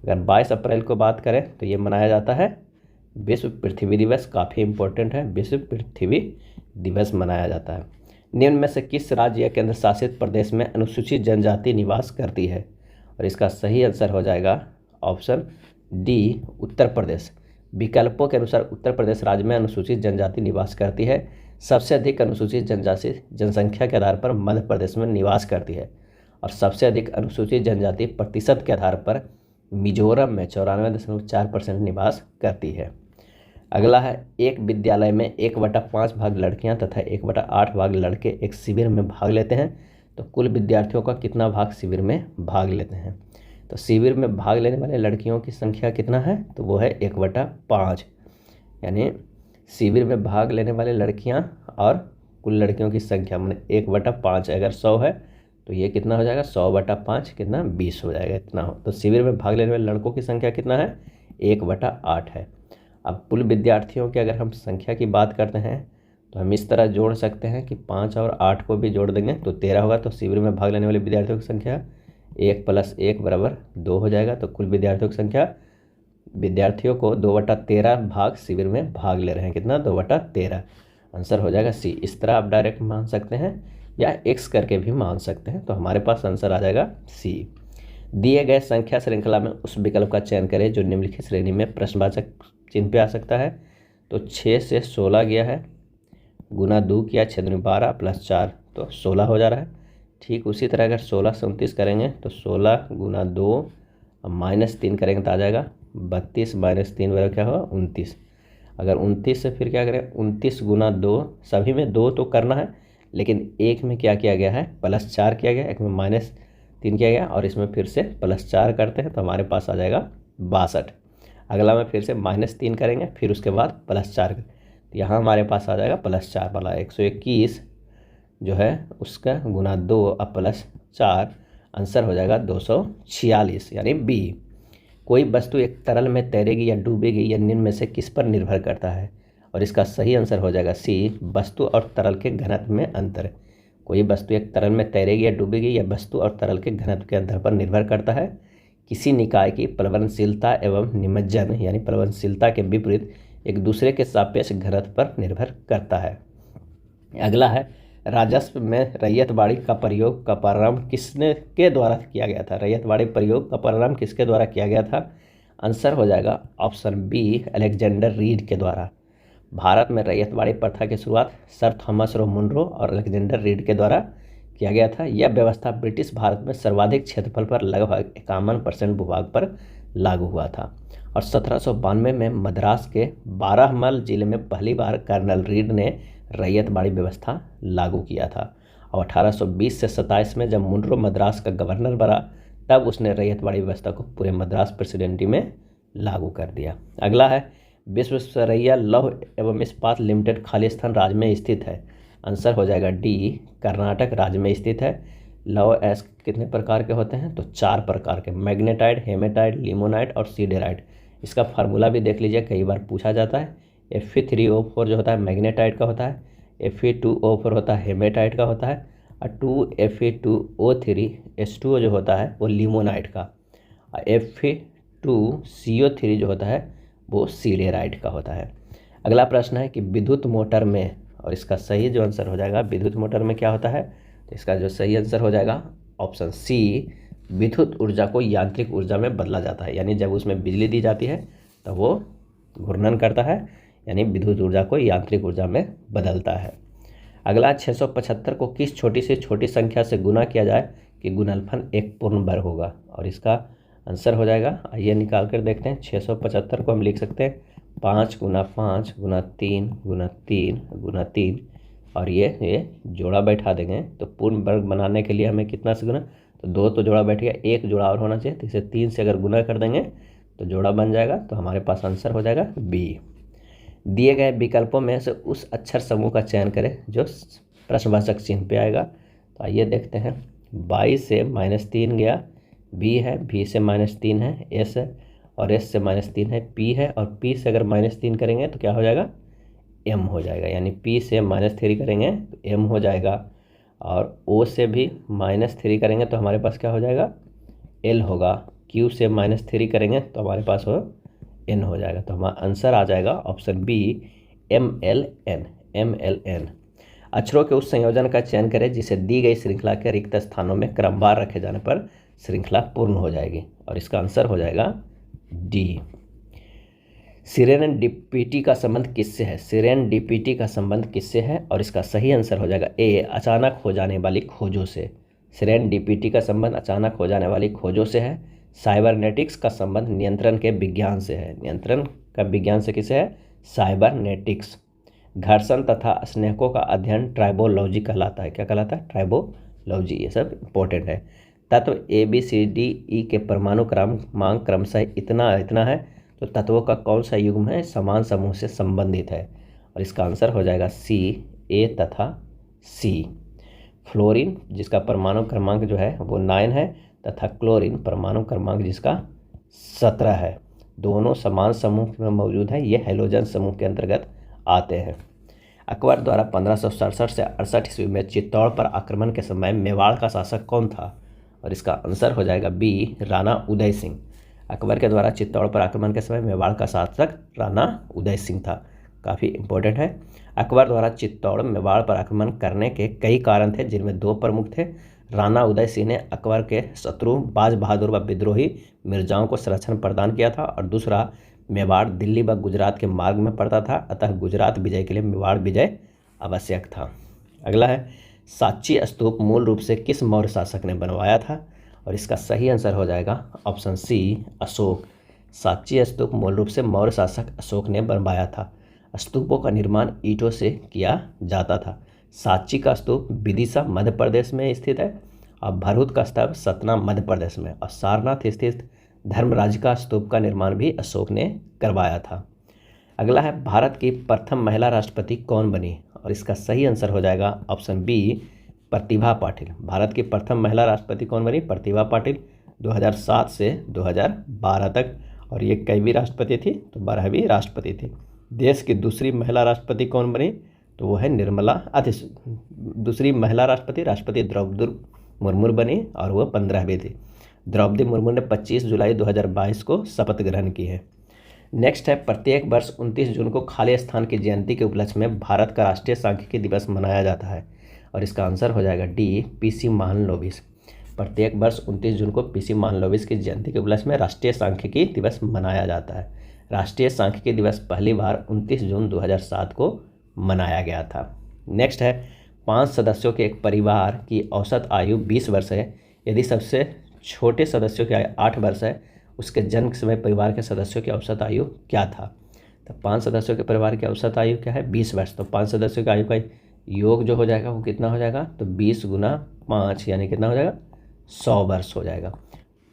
[SPEAKER 1] अगर 22 अप्रैल को बात करें तो ये मनाया जाता है विश्व पृथ्वी दिवस। काफ़ी इम्पोर्टेंट है, विश्व पृथ्वी दिवस मनाया जाता है। निम्न में से किस राज्य या केंद्र शासित प्रदेश में अनुसूचित जनजाति निवास करती है? और इसका सही आंसर हो जाएगा ऑप्शन डी, उत्तर प्रदेश। विकल्पों के अनुसार उत्तर प्रदेश राज्य में अनुसूचित जनजाति निवास करती है। सबसे अधिक अनुसूचित जनजाति जनसंख्या के आधार पर मध्य प्रदेश में निवास करती है। और सबसे अधिक अनुसूचित जनजाति प्रतिशत के आधार पर मिजोरम में 94.4% निवास करती है। अगला है, एक विद्यालय में 1/5 भाग लड़कियां तथा 1/8 भाग लड़के एक शिविर में भाग लेते हैं तो कुल विद्यार्थियों का कितना भाग शिविर में भाग लेते हैं? तो शिविर में भाग लेने वाले लड़कियों की संख्या कितना है? तो वो है 1/5। यानी शिविर में भाग लेने वाले लड़कियां और कुल लड़कियों की संख्या मैंने 1/5। अगर 100 है तो ये कितना हो जाएगा? 100/5 कितना? 20 हो जाएगा। इतना हो तो शिविर में भाग लेने वाले लड़कों की संख्या कितना है? 1/8 है। अब कुल विद्यार्थियों की अगर हम संख्या की बात करते हैं तो हम इस तरह जोड़ सकते हैं कि 5 और 8 को भी जोड़ देंगे तो 13 होगा। तो शिविर में भाग लेने वाले विद्यार्थियों की संख्या 1 + 1 = 2 हो जाएगा। तो कुल विद्यार्थियों की संख्या, विद्यार्थियों को 2/13 भाग शिविर में भाग ले रहे हैं। कितना? 2/13। आंसर हो जाएगा सी। इस तरह आप डायरेक्ट मान सकते हैं या एक्स करके भी मान सकते हैं। तो हमारे पास आंसर आ जाएगा सी। दिए गए संख्या श्रृंखला में उस विकल्प का चयन करें जो निम्नलिखित श्रेणी में प्रश्नवाचक चिन्ह पे आ सकता है। तो 6 से 16 गया है, गुना 2 किया, छेद में 12 + 4 तो 16 हो जा रहा है। ठीक उसी तरह अगर 16 से 29 करेंगे तो 16 गुना 2 और -3 करेंगे तो आ जाएगा 32 - 3 बराबर क्या होगा? 29। अगर 29 से फिर क्या करें? 29 गुना 2, सभी में 2 तो करना है लेकिन एक में क्या किया गया है? +4 किया गया, एक में -3 किया गया और इसमें फिर से +4 करते हैं तो हमारे पास आ जाएगा 62। अगला में फिर से -3 करेंगे, फिर उसके बाद +4 तो यहाँ हमारे पास आ जाएगा +4 वाला 121 जो है उसका गुना 2 और +4 आंसर हो जाएगा 246 यानी बी। कोई वस्तु एक तरल में तैरेगी या डूबेगी या निम्न में से किस पर निर्भर करता है? और इसका सही आंसर हो जाएगा सी, वस्तु और तरल के घनत्व में अंतर। कोई वस्तु एक तरल में तैरेगी या डूबेगी या वस्तु और तरल के घनत्व के अंतर पर निर्भर करता है। किसी निकाय की प्लवनशीलता एवं निमज्जन यानी प्लवनशीलता के विपरीत एक दूसरे के सापेक्ष घनत्व पर निर्भर करता है। अगला है, राजस्व में रैयतवाड़ी का प्रयोग का प्रारंभ किसके द्वारा किया गया था? रैयतवाड़ी प्रयोग का प्रारंभ किसके द्वारा किया गया था? आंसर हो जाएगा ऑप्शन बी, अलेक्जेंडर रीड के द्वारा। भारत में रैयतवाड़ी प्रथा की शुरुआत सर थॉमस रो मुनरो और अलेक्जेंडर रीड के द्वारा किया गया था। यह व्यवस्था ब्रिटिश भारत में सर्वाधिक क्षेत्रफल पर लगभग 51% भूभाग पर लागू हुआ था। और 1792 में मद्रास के बाराहमल जिले में पहली बार कर्नल रीड ने रैयतवाड़ी व्यवस्था लागू किया था। और 1820 से 27 में जब मुनरो मद्रास का गवर्नर बना तब उसने रैयतवाड़ी व्यवस्था को पूरे मद्रास प्रेसिडेंसी में लागू कर दिया। अगला है, विश्वेश्वरैया लौह एवं इस्पात लिमिटेड खालिस्तान राज्य में स्थित है। आंसर हो जाएगा डी, कर्नाटक राज्य में स्थित है। लौह अयस्क कितने प्रकार के होते हैं? तो 4 प्रकार के, मैग्नेटाइट, हेमेटाइट, लिमोनाइट और सीडेराइट। इसका फार्मूला भी देख लीजिए, कई बार पूछा जाता है। Fe3O4 जो होता है मैग्नेटाइट का होता है, Fe2O4 होता है हेमेटाइट का होता है और 2Fe2O3 H2O जो होता है वो लिमोनाइट का, और CO3 जो होता है वो सिडेराइड का होता है। अगला प्रश्न है कि विद्युत मोटर में, और इसका सही जो आंसर हो जाएगा विद्युत मोटर में क्या होता है, तो इसका जो सही आंसर हो जाएगा ऑप्शन सी, विद्युत ऊर्जा को यांत्रिक ऊर्जा में बदला जाता है। यानी जब उसमें बिजली दी जाती है तो वो घूर्णन करता है, यानी विद्युत ऊर्जा को यांत्रिक ऊर्जा में बदलता है। अगला 675 को किस छोटी से छोटी संख्या से गुना किया जाए कि गुणनफल एक पूर्ण वर्ग होगा, और इसका आंसर हो जाएगा, आइए निकाल कर देखते हैं। 675 को हम लिख सकते हैं 5 गुना 5 गुना 3 गुना 3 गुना 3, और ये जोड़ा बैठा देंगे तो पूर्ण वर्ग बनाने के लिए हमें कितना से गुना, तो 2 तो जोड़ा बैठ गया, 1 जोड़ा और होना चाहिए, तो इसे 3 से अगर गुना कर देंगे तो जोड़ा बन जाएगा, तो हमारे पास आंसर हो जाएगा बी। दिए गए विकल्पों में से उस अक्षर समूह का चयन करें जो प्रश्नवाचक चिन्ह पे आएगा। तो आइए देखते हैं, 22 से -3 गया, बी है, बी से -3 है, एस है, और एस से -3 है, पी है, और पी से अगर -3 करेंगे तो क्या हो जाएगा, एम हो जाएगा। यानी पी से -3 करेंगे तो एम हो जाएगा, और ओ से भी -3 करेंगे तो हमारे पास क्या हो जाएगा, एल होगा। क्यू से -3 करेंगे तो हमारे पास हो एन हो जाएगा। तो हमारा आंसर आ जाएगा ऑप्शन बी, MLN। अक्षरों के उस संयोजन का चयन करें जिसे दी गई श्रृंखला के रिक्त स्थानों में क्रमवार रखे जाने पर श्रृंखला पूर्ण हो जाएगी, और इसका आंसर हो जाएगा डी। सेरेंडिपिटी का संबंध किससे है, सेरेंडिपिटी का संबंध किससे है, और इसका सही आंसर हो जाएगा ए, अचानक हो जाने वाली खोजों से। सेरेंडिपिटी का संबंध अचानक हो जाने वाली खोजों से है। साइबरनेटिक्स का संबंध नियंत्रण के विज्ञान से है। नियंत्रण का विज्ञान से किसे है, साइबरनेटिक्स। घर्षण तथा स्नेहकों का अध्ययन ट्राइबोलॉजी कहलाता है। क्या कहलाता है, ट्राइबोलॉजी। ये सब इंपॉर्टेंट है। तत्व ABCDE के परमाणु क्रमांक क्रमशः इतना है, तो तत्वों का कौन सा युग्म है समान समूह से संबंधित है, और इसका आंसर हो जाएगा सी, ए तथा सी। फ्लोरीन जिसका परमाणु क्रमांक जो है वो 9 है, तथा क्लोरीन परमाणु क्रमांक जिसका 17 है। दोनों समान समूह में मौजूद है, ये हैलोजन समूह के अंतर्गत आते हैं। अकबर द्वारा 1567 से 68 ईस्वी में चित्तौड़ पर आक्रमण के समय मेवाड़ का शासक कौन था, और इसका आंसर हो जाएगा बी, राणा उदय सिंह। अकबर के द्वारा चित्तौड़ पर आक्रमण के समय मेवाड़ का शासक राणा उदय सिंह था। काफ़ी इंपॉर्टेंट है। अकबर द्वारा चित्तौड़ मेवाड़ पर आक्रमण करने के कई कारण थे, जिनमें 2 प्रमुख थे। राणा उदय सिंह ने अकबर के शत्रु बाज बहादुर व विद्रोही मिर्जाओं को संरक्षण प्रदान किया था, और दूसरा, मेवाड़ दिल्ली व गुजरात के मार्ग में पड़ता था, अतः गुजरात विजय के लिए मेवाड़ विजय आवश्यक था। अगला है, सांची स्तूप मूल रूप से किस मौर्य शासक ने बनवाया था, और इसका सही आंसर हो जाएगा ऑप्शन सी, अशोक। सांची स्तूप मूल रूप से मौर्य शासक अशोक ने बनवाया था। स्तूपों का निर्माण ईंटों से किया जाता था। सांची का स्तूप विदिशा मध्य प्रदेश में स्थित है, और भरूच का स्तूप सतना मध्य प्रदेश में, और सारनाथ स्थित धर्मराज का स्तूप का निर्माण भी अशोक ने करवाया था। अगला है, भारत की प्रथम महिला राष्ट्रपति कौन बनी, और इसका सही आंसर हो जाएगा ऑप्शन बी, प्रतिभा पाटिल। भारत की प्रथम महिला राष्ट्रपति कौन बनी, प्रतिभा पाटिल। 2007 से 2012 तक, और ये कईवीं राष्ट्रपति थी, तो 12वीं राष्ट्रपति थी। देश की दूसरी महिला राष्ट्रपति कौन बनी, तो वो है दूसरी महिला राष्ट्रपति द्रौपदी मुर्मू बनी, और वह 15वीं थी। द्रौपदी मुर्मू ने 25 जुलाई 2022 को शपथ ग्रहण की है। नेक्स्ट है, प्रत्येक वर्ष 29 जून को खाली स्थान की जयंती के उपलक्ष्य में भारत का राष्ट्रीय सांख्यिकी दिवस मनाया जाता है, और इसका आंसर हो जाएगा डी, PC महालनोबिस। प्रत्येक वर्ष 29 जून को PC महालनोबिस की जयंती के उपलक्ष्य में राष्ट्रीय सांख्यिकी दिवस मनाया जाता है। राष्ट्रीय सांख्यिकी दिवस पहली बार 29 जून 2007 को मनाया गया था। नेक्स्ट है, 5 सदस्यों के एक परिवार की औसत आयु 20 वर्ष है। यदि सबसे छोटे सदस्यों की आयु 8 वर्ष है, उसके जन्म के समय परिवार के सदस्यों की औसत आयु क्या था। तो 5 सदस्यों के परिवार की औसत आयु क्या है, 20 वर्ष। तो 5 सदस्यों की आयु का योग जो हो जाएगा वो कितना हो जाएगा, तो 20 गुना 5 यानी कितना हो जाएगा, 100 वर्ष हो जाएगा।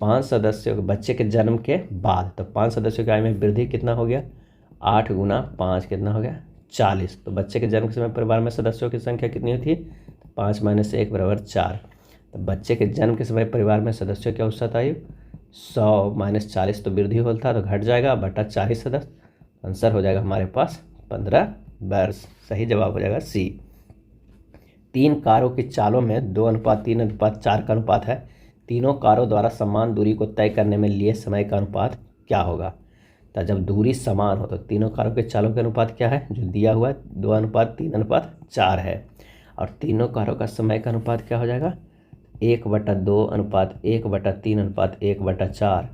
[SPEAKER 1] 5 सदस्यों के बच्चे के जन्म के बाद, तो 5 सदस्यों की आयु में वृद्धि कितना हो गया, 8 गुना 5 कितना हो गया, 40। तो बच्चे के जन्म के समय परिवार में सदस्यों की संख्या कितनी होती है, 5 - 1 = 4। तो बच्चे के जन्म के समय परिवार में सदस्यों की औसत आयु 100 - 40, तो वृद्धि होता है तो घट जाएगा, बटा 40 सदस्य। आंसर हो जाएगा हमारे पास 15 वर्ष। सही जवाब हो जाएगा सी। 3 कारों की चालों में 2:3:4 का अनुपात है। तीनों कारों द्वारा समान दूरी को तय करने में लिए समय का अनुपात क्या होगा? तो जब दूरी समान हो तो तीनों कारकों के चालों के अनुपात क्या है, जो दिया हुआ है 2:3:4 है। और तीनों कारों का समय का अनुपात क्या हो जाएगा, 1/2:1/3:1/4।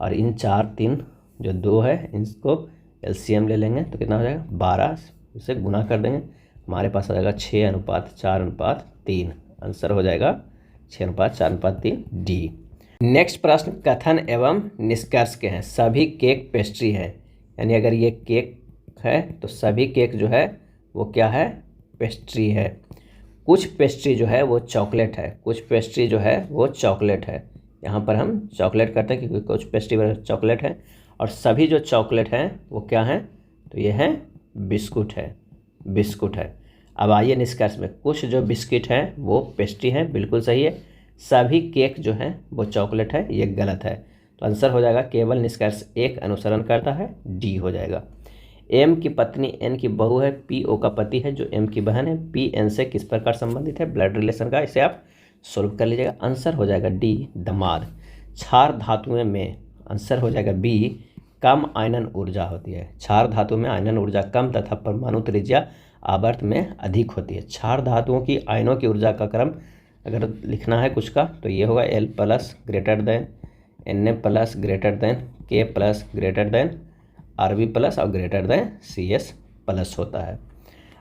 [SPEAKER 1] और इन 4 3 जो 2 है इनको एलसीएम ले लेंगे तो कितना हो जाएगा 12, इसे गुना कर देंगे, हमारे पास आ जाएगा 6:4:3। आंसर हो जाएगा 6:4:3 डी। नेक्स्ट प्रश्न कथन एवं निष्कर्ष के हैं। सभी केक पेस्ट्री है, यानी अगर ये केक है तो सभी केक जो है वो क्या है, पेस्ट्री है। कुछ पेस्ट्री जो है वो चॉकलेट है, कुछ पेस्ट्री जो है वो चॉकलेट है। यहाँ पर हम चॉकलेट करते हैं क्योंकि कुछ पेस्ट्री चॉकलेट है, और सभी जो चॉकलेट हैं वो क्या हैं, तो ये हैं बिस्कुट है, बिस्कुट है। अब आइए निष्कर्ष में, कुछ जो बिस्किट हैं वो पेस्ट्री हैं, बिल्कुल सही है। सभी केक जो हैं वो चॉकलेट है, ये गलत है। तो आंसर हो जाएगा केवल निष्कर्ष एक अनुसरण करता है, डी हो जाएगा। एम की पत्नी एन की बहू है, पी ओ का पति है जो एम की बहन है, पी एन से किस प्रकार संबंधित है, ब्लड रिलेशन का। इसे आप सोल्व कर लीजिएगा, आंसर हो जाएगा डी दामाद। क्षार धातुओं में आंसर हो जाएगा बी कम आयनन ऊर्जा होती है। क्षार धातु में आयनन ऊर्जा कम तथा परमाणु त्रिज्या आवर्त में अधिक होती है। क्षार धातुओं की आयनों की ऊर्जा का क्रम अगर लिखना है कुछ का तो ये होगा L plus greater than Na plus greater than K plus greater than Rb plus और ग्रेटर देन Cs प्लस होता है।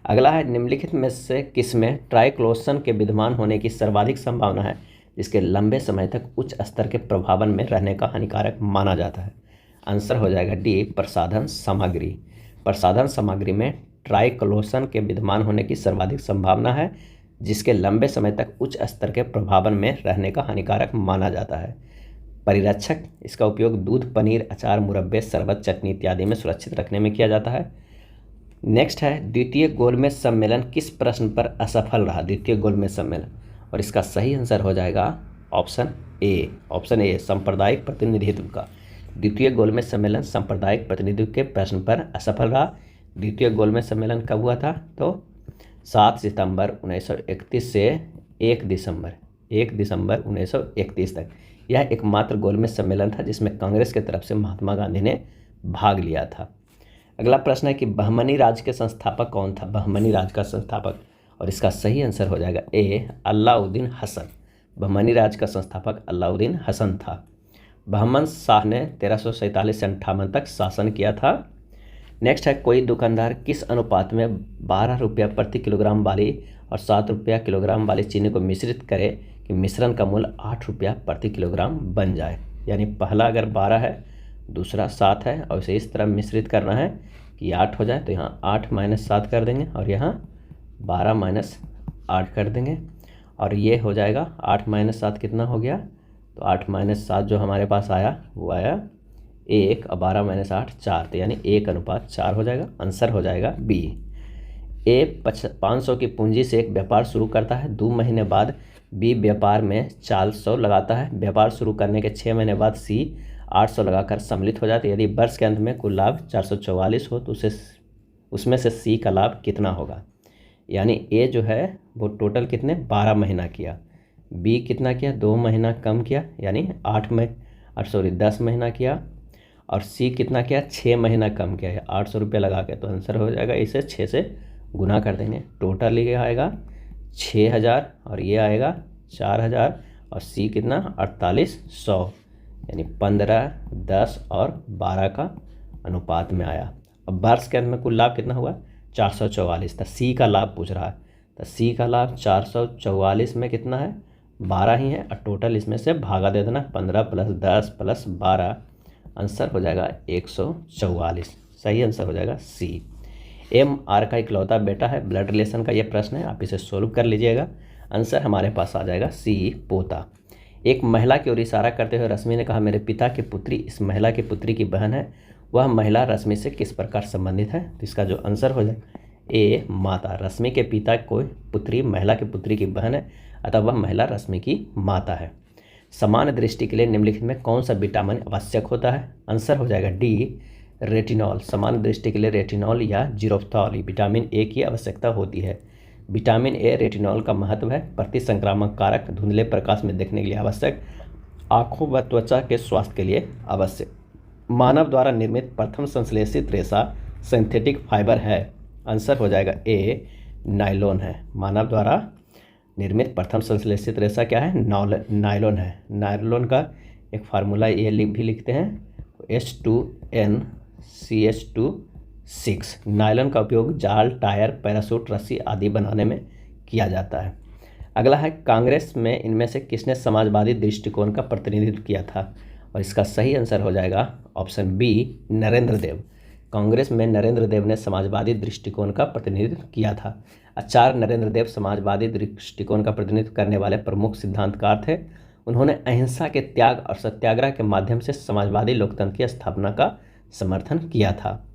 [SPEAKER 1] अगला है निम्नलिखित में से किसमें ट्राइक्लोशन के विद्यमान होने की सर्वाधिक संभावना है जिसके लंबे समय तक उच्च स्तर के प्रभावन में रहने का हानिकारक माना जाता है। आंसर हो जाएगा डी प्रसाधन सामग्री। प्रसाधन सामग्री में ट्राइक्लोशन के विद्यमान होने की सर्वाधिक संभावना है जिसके लंबे समय तक उच्च स्तर के प्रभावन में रहने का हानिकारक माना जाता है। परिरक्षक, इसका उपयोग दूध, पनीर, अचार, मुरब्बे, शरबत, चटनी इत्यादि में सुरक्षित रखने में किया जाता है। नेक्स्ट है द्वितीय गोलमेज सम्मेलन किस प्रश्न पर असफल रहा, द्वितीय गोलमेज सम्मेलन, और इसका सही आंसर हो जाएगा ऑप्शन ए, ऑप्शन ए सांप्रदायिक प्रतिनिधित्व का। द्वितीय गोलमेज सम्मेलन सांप्रदायिक प्रतिनिधित्व के प्रश्न पर असफल रहा। द्वितीय गोलमेज सम्मेलन कब हुआ था, तो 7 सितंबर 1931 से 1 दिसंबर 1931 तक। यह एकमात्र गोलमेज सम्मेलन था जिसमें कांग्रेस की तरफ से महात्मा गांधी ने भाग लिया था। अगला प्रश्न है कि बहमनी राज्य के संस्थापक कौन था, बहमनी राज्य का संस्थापक, और इसका सही आंसर हो जाएगा ए अलाउद्दीन हसन। बहमनी राज्य का संस्थापक अलाउद्दीन हसन था। बहमन शाह ने 1347 से 58 तक शासन किया था। नेक्स्ट है कोई दुकानदार किस अनुपात में 12 रुपया प्रति किलोग्राम वाली और 7 रुपया किलोग्राम वाली चीनी को मिश्रित करे कि मिश्रण का मूल्य 8 रुपया प्रति किलोग्राम बन जाए। यानी पहला अगर 12 है, दूसरा 7 है, और इसे इस तरह मिश्रित करना है कि 8 हो जाए। तो यहाँ 8 - 7 कर देंगे और यहाँ 12 - 8 कर देंगे, और ये हो जाएगा 8 - 7 कितना हो गया, तो 8 - 7 जो हमारे पास आया वो आया 1, और 12 - 8 4, तो यानी 1:4 हो जाएगा। आंसर हो जाएगा बी। ए 500 की पूंजी से एक व्यापार शुरू करता है, 2 महीने बाद बी व्यापार में 400 लगाता है। व्यापार शुरू करने के 6 महीने बाद सी 800 लगाकर सम्मिलित हो जाता है। यदि वर्ष के अंत में कुल लाभ 444 हो तो उसमें से सी का लाभ कितना होगा। यानी ए जो है वो टोटल कितने 12 महीना किया, बी कितना किया 2 महीना कम किया यानी 10 महीना किया, और सी कितना किया 6 महीना कम किया है 800 रुपये लगा के। तो आंसर हो जाएगा इसे 6 से गुना कर देंगे। टोटल ये आएगा 6000 और ये आएगा 4000, और सी कितना 4800, यानी 15, 10 और 12 का अनुपात में आया। अब वर्ष के अंत में कुल लाभ कितना हुआ 444, तो सी का लाभ पूछ रहा है, तो सी का लाभ 444 में कितना है 12 ही है, और टोटल इसमें से भागा दे देना 15 + 10 + 12, आंसर हो जाएगा 144। सही आंसर हो जाएगा सी। एम आर का इकलौता बेटा है, ब्लड रिलेशन का ये प्रश्न है, आप इसे सोल्व कर लीजिएगा। आंसर हमारे पास आ जाएगा सी पोता। एक महिला की ओर इशारा करते हुए रश्मि ने कहा मेरे पिता की पुत्री इस महिला की पुत्री की बहन है, वह महिला रश्मि से किस प्रकार संबंधित है। तो इसका जो आंसर हो जाएगा ए माता। रश्मि के पिता कोई पुत्री महिला की पुत्री की बहन है, अतः वह महिला रश्मि की माता है। समान दृष्टि के लिए निम्नलिखित में कौन सा विटामिन आवश्यक होता है। आंसर हो जाएगा डी रेटिनॉल। समान दृष्टि के लिए रेटिनॉल या जीरोफ्थॉल विटामिन ए की आवश्यकता होती है। विटामिन ए रेटिनॉल का महत्व है प्रति संक्रामक कारक, धुंधले प्रकाश में देखने के लिए आवश्यक, आँखों व त्वचा के स्वास्थ्य के लिए आवश्यक। मानव द्वारा निर्मित प्रथम संश्लेषित रेशा सिंथेटिक फाइबर है? आंसर हो जाएगा ए, नायलॉन है। मानव द्वारा निर्मित प्रथम संश्लेषित रेशा क्या है? नायलॉन है। नायलॉन का एक फार्मूला ये भी लिखते हैं, H2NCH26। नायलॉन का उपयोग जाल, टायर, पैराशूट, रस्सी आदि बनाने में किया जाता है। अगला है, कांग्रेस में इनमें से किसने समाजवादी दृष्टिकोण का प्रतिनिधित्व किया था? और इसका सही आंसर हो जाएगा ऑप्शन बी, नरेंद्र देव। कांग्रेस में नरेंद्र देव ने समाजवादी दृष्टिकोण का प्रतिनिधित्व किया था। आचार्य नरेंद्र देव समाजवादी दृष्टिकोण का प्रतिनिधित्व करने वाले प्रमुख सिद्धांतकार थे। उन्होंने अहिंसा के त्याग और सत्याग्रह के माध्यम से समाजवादी लोकतंत्र की स्थापना का समर्थन किया था।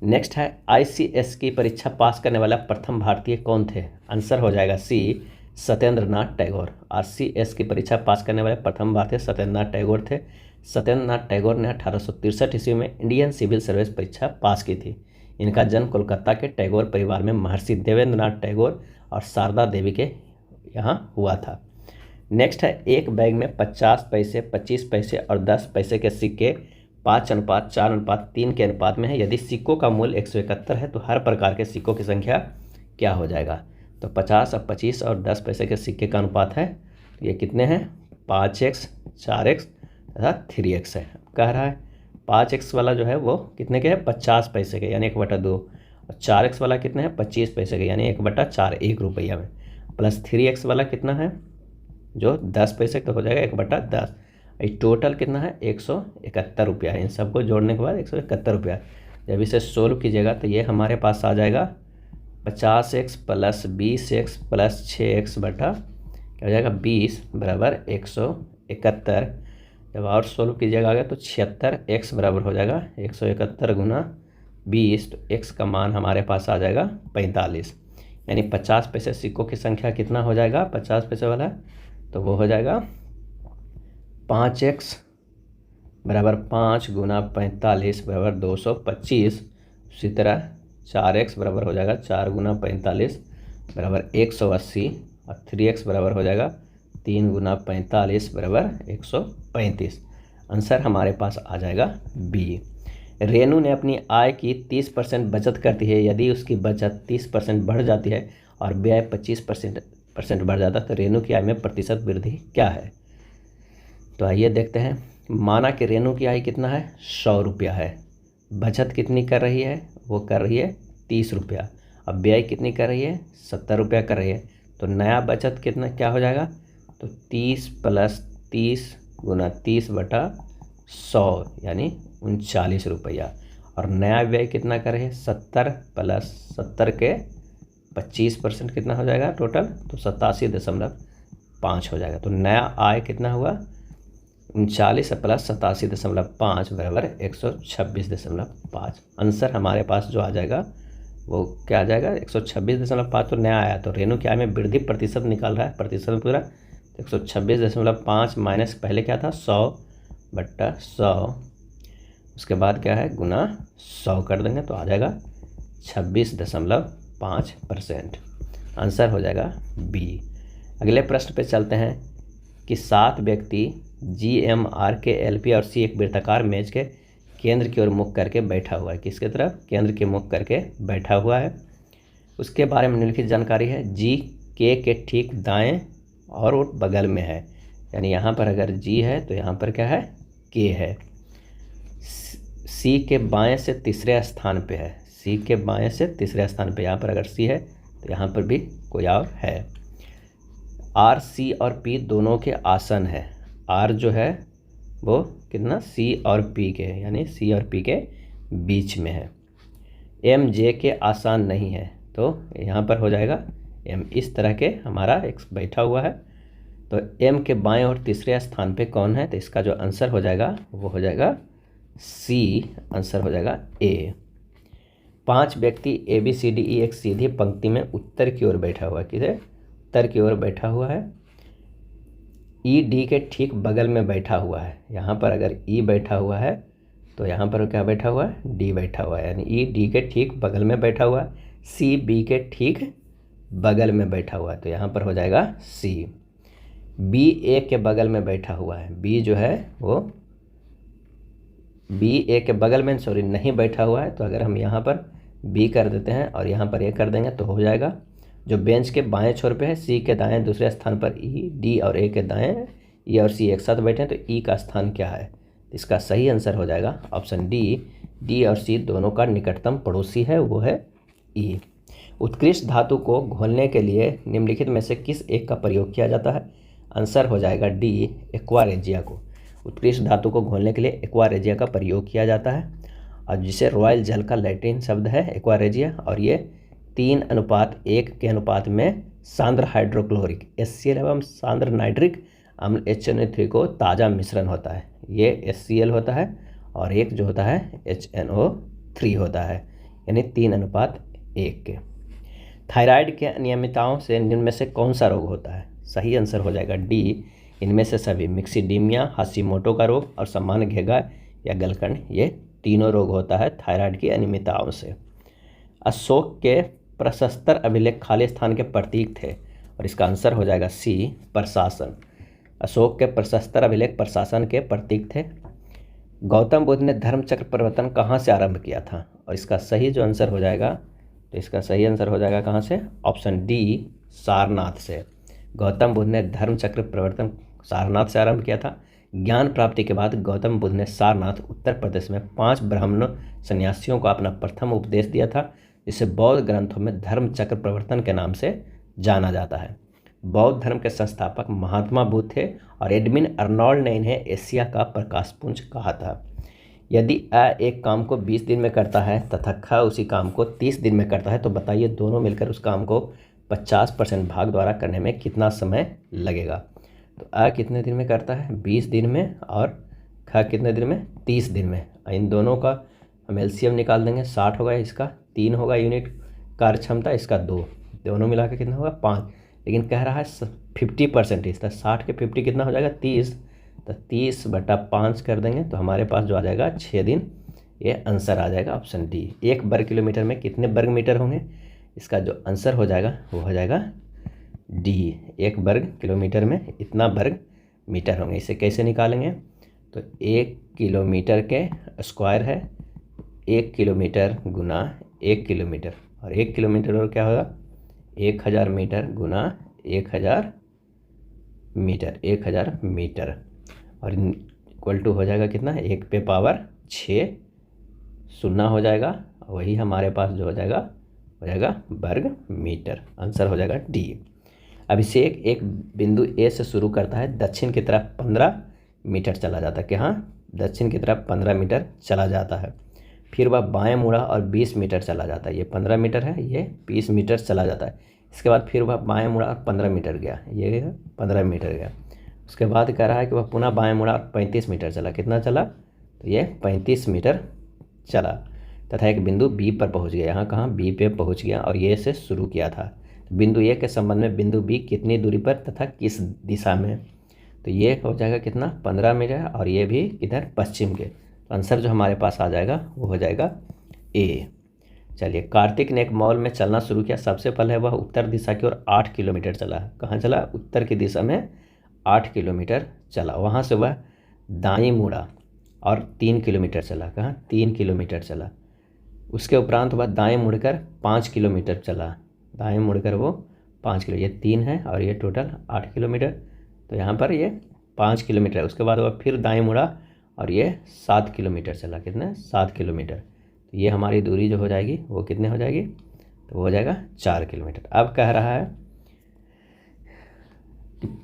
[SPEAKER 1] नेक्स्ट है, ICS की परीक्षा पास करने वाला प्रथम भारतीय कौन थे? आंसर हो जाएगा सी, सत्येंद्र नाथ टैगोर। ICS की परीक्षा पास करने वाले प्रथम भारतीय सत्येंद्र नाथ टैगोर थे। सत्येंद्र नाथ टैगोर ने 1863 ईस्वी में इंडियन सिविल सर्विस परीक्षा पास की थी। इनका जन्म कोलकाता के टैगोर परिवार में महर्षि देवेंद्र नाथ टैगोर और शारदा देवी के यहाँ हुआ था। नेक्स्ट है, एक बैग में 50 पैसे, 25 पैसे और 10 पैसे के सिक्के 5:4:3 के अनुपात में है। यदि सिक्कों का मूल्य 171 है तो हर प्रकार के सिक्कों की संख्या क्या हो जाएगा? तो 50 और 25 और 10 पैसे के सिक्के का अनुपात है, ये कितने हैं? 5x, 4x तथा 3x है। कह रहा है 5x वाला जो है वो कितने के है? 50 पैसे के, यानी 1/2। और 4x वाला कितने हैं? 25 पैसे के, यानी 1/4, 1 रुपया में। प्लस 3x वाला कितना है? जो 10 पैसे तो हो जाएगा 1/10। टोटल कितना है? 171 रुपया है। इन सबको जोड़ने के बाद 171 रुपया। जब इसे सोल्व कीजिएगा तो ये हमारे पास आ जाएगा 50x plus 20x plus 6x बटा क्या हो जाएगा? 20 बराबर 171। जब और सोल्व कीजिएगा आगे तो 76x बराबर हो जाएगा 171 गुना 20, तो x का मान हमारे पास आ जाएगा 45। यानी 50 पैसे सिक्कों की संख्या कितना हो जाएगा? 50 पैसे वाला तो वो हो जाएगा 5x बराबर 5 गुना 45 बराबर 225। उसी तरह 4x बराबर हो जाएगा 4 गुना 45 बराबर 180। और 3x बराबर हो जाएगा 3 गुना 45 बराबर 135। आंसर हमारे पास आ जाएगा बी। रेनू ने अपनी आय की 30% बचत करती है। यदि उसकी बचत 30% बढ़ जाती है और व्यय 25% बढ़ जाता है तो रेनू की आय में प्रतिशत वृद्धि क्या है? तो आइए देखते हैं। माना कि रेनू की आय कितना है? 100 रुपया है। बचत कितनी कर रही है? वो कर रही है 30 रुपया। अब व्यय कितनी कर रही है? 70 रुपया कर रही है। तो नया बचत कितना क्या हो जाएगा? तो 30 प्लस 30 गुना 30 बटा 100 यानी 39 रुपया। और नया व्यय कितना कर रही है? 70 प्लस 70 के 25% कितना हो जाएगा टोटल? तो 87.5 हो जाएगा। तो नया आय कितना हुआ? 39 प्लस 87.5 बराबर 126.5। आंसर हमारे पास जो आ जाएगा वो क्या आ जाएगा? 126.5। तो नया आया, तो रेनू की आय में वृद्धि प्रतिशत निकाल रहा है, प्रतिशत पूरा। तो 126.5 माइनस पहले क्या था? 100/100। उसके बाद क्या है? गुना 100 कर देंगे तो आ जाएगा 26.5%। आंसर हो जाएगा बी। अगले प्रश्न पे चलते हैं कि 7 व्यक्ति GMR LP और C एक वृत्ताकार मेज के केंद्र की ओर मुख करके बैठा हुआ है। किसके तरफ? केंद्र के मुख करके बैठा हुआ है। उसके बारे में निम्नलिखित जानकारी है। G K के ठीक दाएं और वो बगल में है, यानी यहाँ पर अगर G है तो यहाँ पर क्या है? K है। C के बाएं से तीसरे स्थान पे है। C के बाएं से तीसरे स्थान पे, यहाँ पर अगर C है तो यहाँ पर भी कोई और है। R, C और P दोनों के आसन है। R जो है वो कितना? C और P के, यानी C और P के बीच में है। M J के आसान नहीं है, तो यहाँ पर हो जाएगा M। इस तरह के हमारा एक बैठा हुआ है, तो M के बाएं और तीसरे स्थान पे कौन है? तो इसका जो आंसर हो जाएगा वो हो जाएगा C। आंसर हो जाएगा A। 5 व्यक्ति ABCDE एक सीधी पंक्ति में उत्तर की ओर बैठा हुआ है। किधर? उत्तर की ओर बैठा हुआ है। E D के ठीक बगल में बैठा हुआ है। यहाँ पर अगर E बैठा हुआ है तो यहाँ पर क्या बैठा हुआ है? D बैठा हुआ है, यानी E D के ठीक बगल में बैठा हुआ है। C B के ठीक बगल में बैठा हुआ है, तो यहाँ पर हो जाएगा C। B A के बगल में बैठा हुआ है। B जो है वो बी ए के बगल में सॉरी नहीं बैठा हुआ है, तो अगर हम यहाँ पर बी कर देते हैं और यहाँ पर ए कर देंगे तो हो जाएगा। जो बेंच के बाएं छोर पे है, सी के दाएं दूसरे स्थान पर ई, डी और ए के दाएं ई और सी एक साथ बैठे हैं, तो ई का स्थान क्या है? इसका सही आंसर हो जाएगा ऑप्शन डी और सी दोनों का निकटतम पड़ोसी है, वो है ई। उत्कृष्ट धातु को घोलने के लिए निम्नलिखित में से किस एक का प्रयोग किया जाता है? आंसर हो जाएगा डी, एक्वा रेजिया को। उत्कृष्ट धातु को घोलने के लिए एक्वा रेजिया का प्रयोग किया जाता है, और जिसे रॉयल जल का लैटिन शब्द है एक्वा रेजिया, और ये 3:1 के अनुपात में सांद्र हाइड्रोक्लोरिक HCl एवं सांद्र नाइट्रिक अम्ल HNO3 को ताज़ा मिश्रण होता है। ये HCl होता है और एक जो होता है HNO3 होता है, यानी 3:1 के। थायराइड के अनियमितताओं से निम्न में से कौन सा रोग होता है? सही आंसर हो जाएगा डी, इनमें से सभी। मिक्सिडीमिया, हाशिमोटो का रोग और सामान्य घेगा या गलकंड, ये तीनों रोग होता है थायराइड की अनियमितताओं से। अशोक के प्रशस्तर अभिलेख खाली स्थान के प्रतीक थे, और इसका आंसर हो जाएगा सी, प्रशासन। अशोक के प्रशस्तर अभिलेख प्रशासन के प्रतीक थे। गौतम बुद्ध ने धर्म चक्र परिवर्तन कहाँ से आरंभ किया था? और इसका सही जो आंसर हो जाएगा, तो इसका सही आंसर हो जाएगा कहाँ से? ऑप्शन डी, सारनाथ से। गौतम बुद्ध ने धर्म चक्र परिवर्तन सारनाथ से आरंभ किया था। ज्ञान प्राप्ति के बाद गौतम बुद्ध ने सारनाथ उत्तर प्रदेश में 5 ब्राह्मण सन्यासियों को अपना प्रथम उपदेश दिया था, जिसे बौद्ध ग्रंथों में धर्म चक्र प्रवर्तन के नाम से जाना जाता है। बौद्ध धर्म के संस्थापक महात्मा बुद्ध थे, और एडमिन अर्नोल्ड ने इन्हें एशिया का प्रकाशपुंज कहा था। यदि अ एक काम को 20 दिन में करता है तथा ख उसी काम को 30 दिन में करता है, तो बताइए दोनों मिलकर उस काम को 50% भाग द्वारा करने में कितना समय लगेगा? तो अ कितने दिन में करता है? 20 दिन में, और ख कितने दिन में? 30 दिन में। इन दोनों का हम एलसीएम निकाल देंगे। 60 होगा, इसका 3 होगा यूनिट कार्य क्षमता, इसका 2, दोनों मिला के कितना होगा? 5। लेकिन कह रहा है 50% इसका, 60 के 50 कितना हो जाएगा? 30। तो 30/5 कर देंगे तो हमारे पास जो आ जाएगा 6 दिन। ये आंसर आ जाएगा ऑप्शन डी। 1 वर्ग किलोमीटर में कितने वर्ग मीटर होंगे? इसका जो आंसर हो जाएगा वो हो जाएगा डी, 1 वर्ग किलोमीटर में इतना वर्ग मीटर होंगे। इसे कैसे निकालेंगे? तो 1 किलोमीटर के स्क्वायर है, 1 किलोमीटर गुना 1 किलोमीटर, और 1 किलोमीटर और क्या होगा? 1000 मीटर गुना 1000 मीटर, 1000 मीटर, और इक्वल टू हो जाएगा कितना? 1 पे पावर 6 शून्य हो जाएगा। वही हमारे पास जो हो जाएगा वर्ग मीटर। आंसर हो जाएगा डी। अभिषेक एक बिंदु ए से शुरू करता है, दक्षिण की तरफ 15 मीटर चला जाता है। क्या? दक्षिण की तरफ 15 मीटर चला जाता है। फिर वह बाएं मुड़ा और 20 मीटर चला जाता है। ये 15 मीटर है, ये 20 मीटर चला जाता है। इसके बाद फिर वह बाएं मुड़ा और 15 मीटर गया, ये 15 मीटर गया। उसके बाद कह रहा है कि वह पुनः बाएं मुड़ा और 35 मीटर चला। कितना चला? तो ये 35 मीटर चला, तथा एक बिंदु बी पर पहुंच गया। यहाँ कहाँ? बी पे पहुंच गया, और ये से शुरू किया था। तो बिंदु ए के संबंध में बिंदु बी कितनी दूरी पर तथा किस दिशा में? तो ये हो जाएगा कितना? 15 मीटर, और ये भी किधर? पश्चिम के। तो आंसर जो हमारे पास आ जाएगा वो हो जाएगा ए। चलिए, कार्तिक ने एक मॉल में चलना शुरू किया। सबसे पहले वह उत्तर दिशा की ओर 8 किलोमीटर चला। कहाँ चला? उत्तर की दिशा में 8 किलोमीटर चला। वहाँ से वह दाएं मुड़ा और 3 किलोमीटर चला। कहाँ? 3 किलोमीटर चला। उसके उपरांत वह दाएं मुड़कर 5 किलोमीटर चला। दाएं मुड़कर वो 5 किलो, ये 3 है और ये टोटल 8 किलोमीटर, तो यहाँ पर ये 5 किलोमीटर है। उसके बाद वह फिर दाएं मुड़ा और ये 7 किलोमीटर चला। कितना? 7 किलोमीटर। तो ये हमारी दूरी जो हो जाएगी वो कितने हो जाएगी? तो वो हो जाएगा 4 किलोमीटर। अब कह रहा है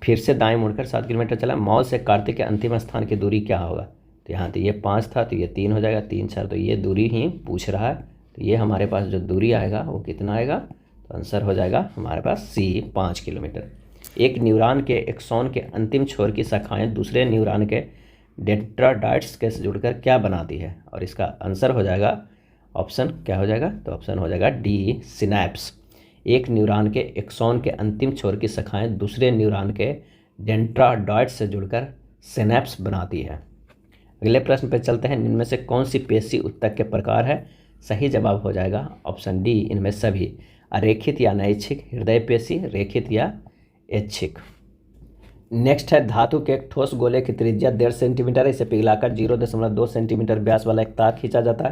[SPEAKER 1] फिर से दाएं मुड़कर 7 किलोमीटर चला। मॉल से कार्तिक के अंतिम स्थान की दूरी क्या होगा? तो यहाँ तो ये 5 था, तो ये 3 हो जाएगा, 3 4, तो ये दूरी ही पूछ रहा है। तो ये हमारे पास जो दूरी आएगा वो कितना आएगा? तो आंसर हो जाएगा हमारे पास सी, 5 किलोमीटर। एक न्यूरॉन के एक्सॉन के अंतिम छोर की शाखाएं दूसरे न्यूरॉन के डेंड्राइट्स के से जुड़कर क्या बनाती है? और इसका आंसर हो जाएगा ऑप्शन क्या हो जाएगा? तो ऑप्शन हो जाएगा डी, सिनैप्स। एक न्यूरॉन के एक्सॉन के अंतिम छोर की शाखाएं दूसरे न्यूरॉन के डेंड्राइट्स से जुड़कर सिनैप्स बनाती है। अगले प्रश्न पर चलते हैं। इनमें से कौन सी पेशी उत्तक के प्रकार है? सही जवाब हो जाएगा ऑप्शन डी, इनमें सभी। अरेखित या अनैच्छिक हृदय पेशी, रेखित या ऐच्छिक। नेक्स्ट है धातु के एक ठोस गोले की त्रिज्या 1.5 सेंटीमीटर है, इसे पिघलाकर 0.2 सेंटीमीटर व्यास वाला एक तार खींचा जाता है।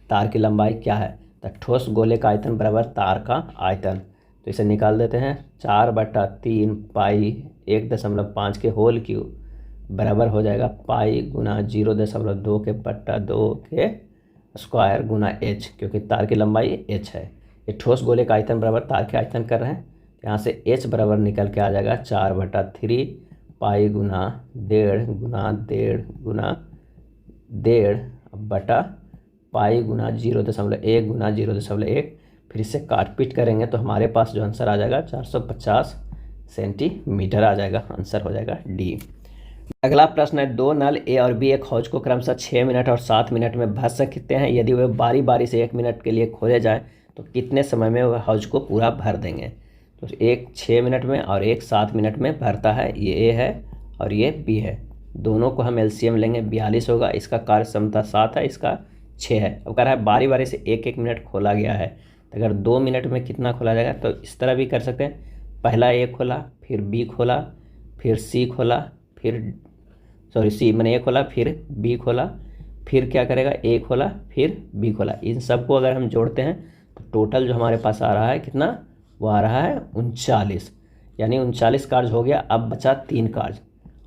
[SPEAKER 1] तार की लंबाई क्या है? तो ठोस गोले का आयतन बराबर तार का आयतन। तो इसे निकाल देते हैं। 4/3 पाई 1.5 के होल क्यूब बराबर हो जाएगा पाई गुना 0.2 के बट्टा 2 के स्क्वायर गुना h, क्योंकि तार की लंबाई h है। ये ठोस गोले का आयतन बराबर तार के आयतन कर रहे हैं। यहाँ से h बराबर निकल के आ जाएगा 4/3 पाई गुना 1.5 गुना 1.5 गुना 1.5 बटा पाई गुना 0.1 गुना 0.1। फिर इसे काट पीट करेंगे तो हमारे पास जो आंसर आ जाएगा 450 सेंटीमीटर आ जाएगा। आंसर हो जाएगा डी। अगला प्रश्न है, दो नल ए और बी एक हौज को क्रमशः 6 मिनट और 7 मिनट में भर सकते हैं। यदि वे बारी बारी से 1 मिनट के लिए खोले जाएं तो कितने समय में वह हौज को पूरा भर देंगे? तो एक 6 मिनट में और एक 7 मिनट में भरता है। ये ए है और ये बी है। दोनों को हम एलसीएम लेंगे, 42 होगा। इसका कार्य क्षमता 7 है, इसका 6 है। अब कह रहा है बारी बारी से 1-1 मिनट खोला गया है, तो अगर 2 मिनट में कितना खोला जाएगा? तो इस तरह भी कर सकते हैं, पहला ए खोला, फिर बी खोला, फिर सी खोला, फिर सी मैंने ए खोला, फिर बी खोला, फिर क्या करेगा? ए खोला, फिर बी खोला। इन सबको अगर हम जोड़ते हैं तो टोटल जो हमारे पास आ रहा है कितना? वो आ रहा है 39, यानी 39 कार्य हो गया। अब बचा 3 कार्य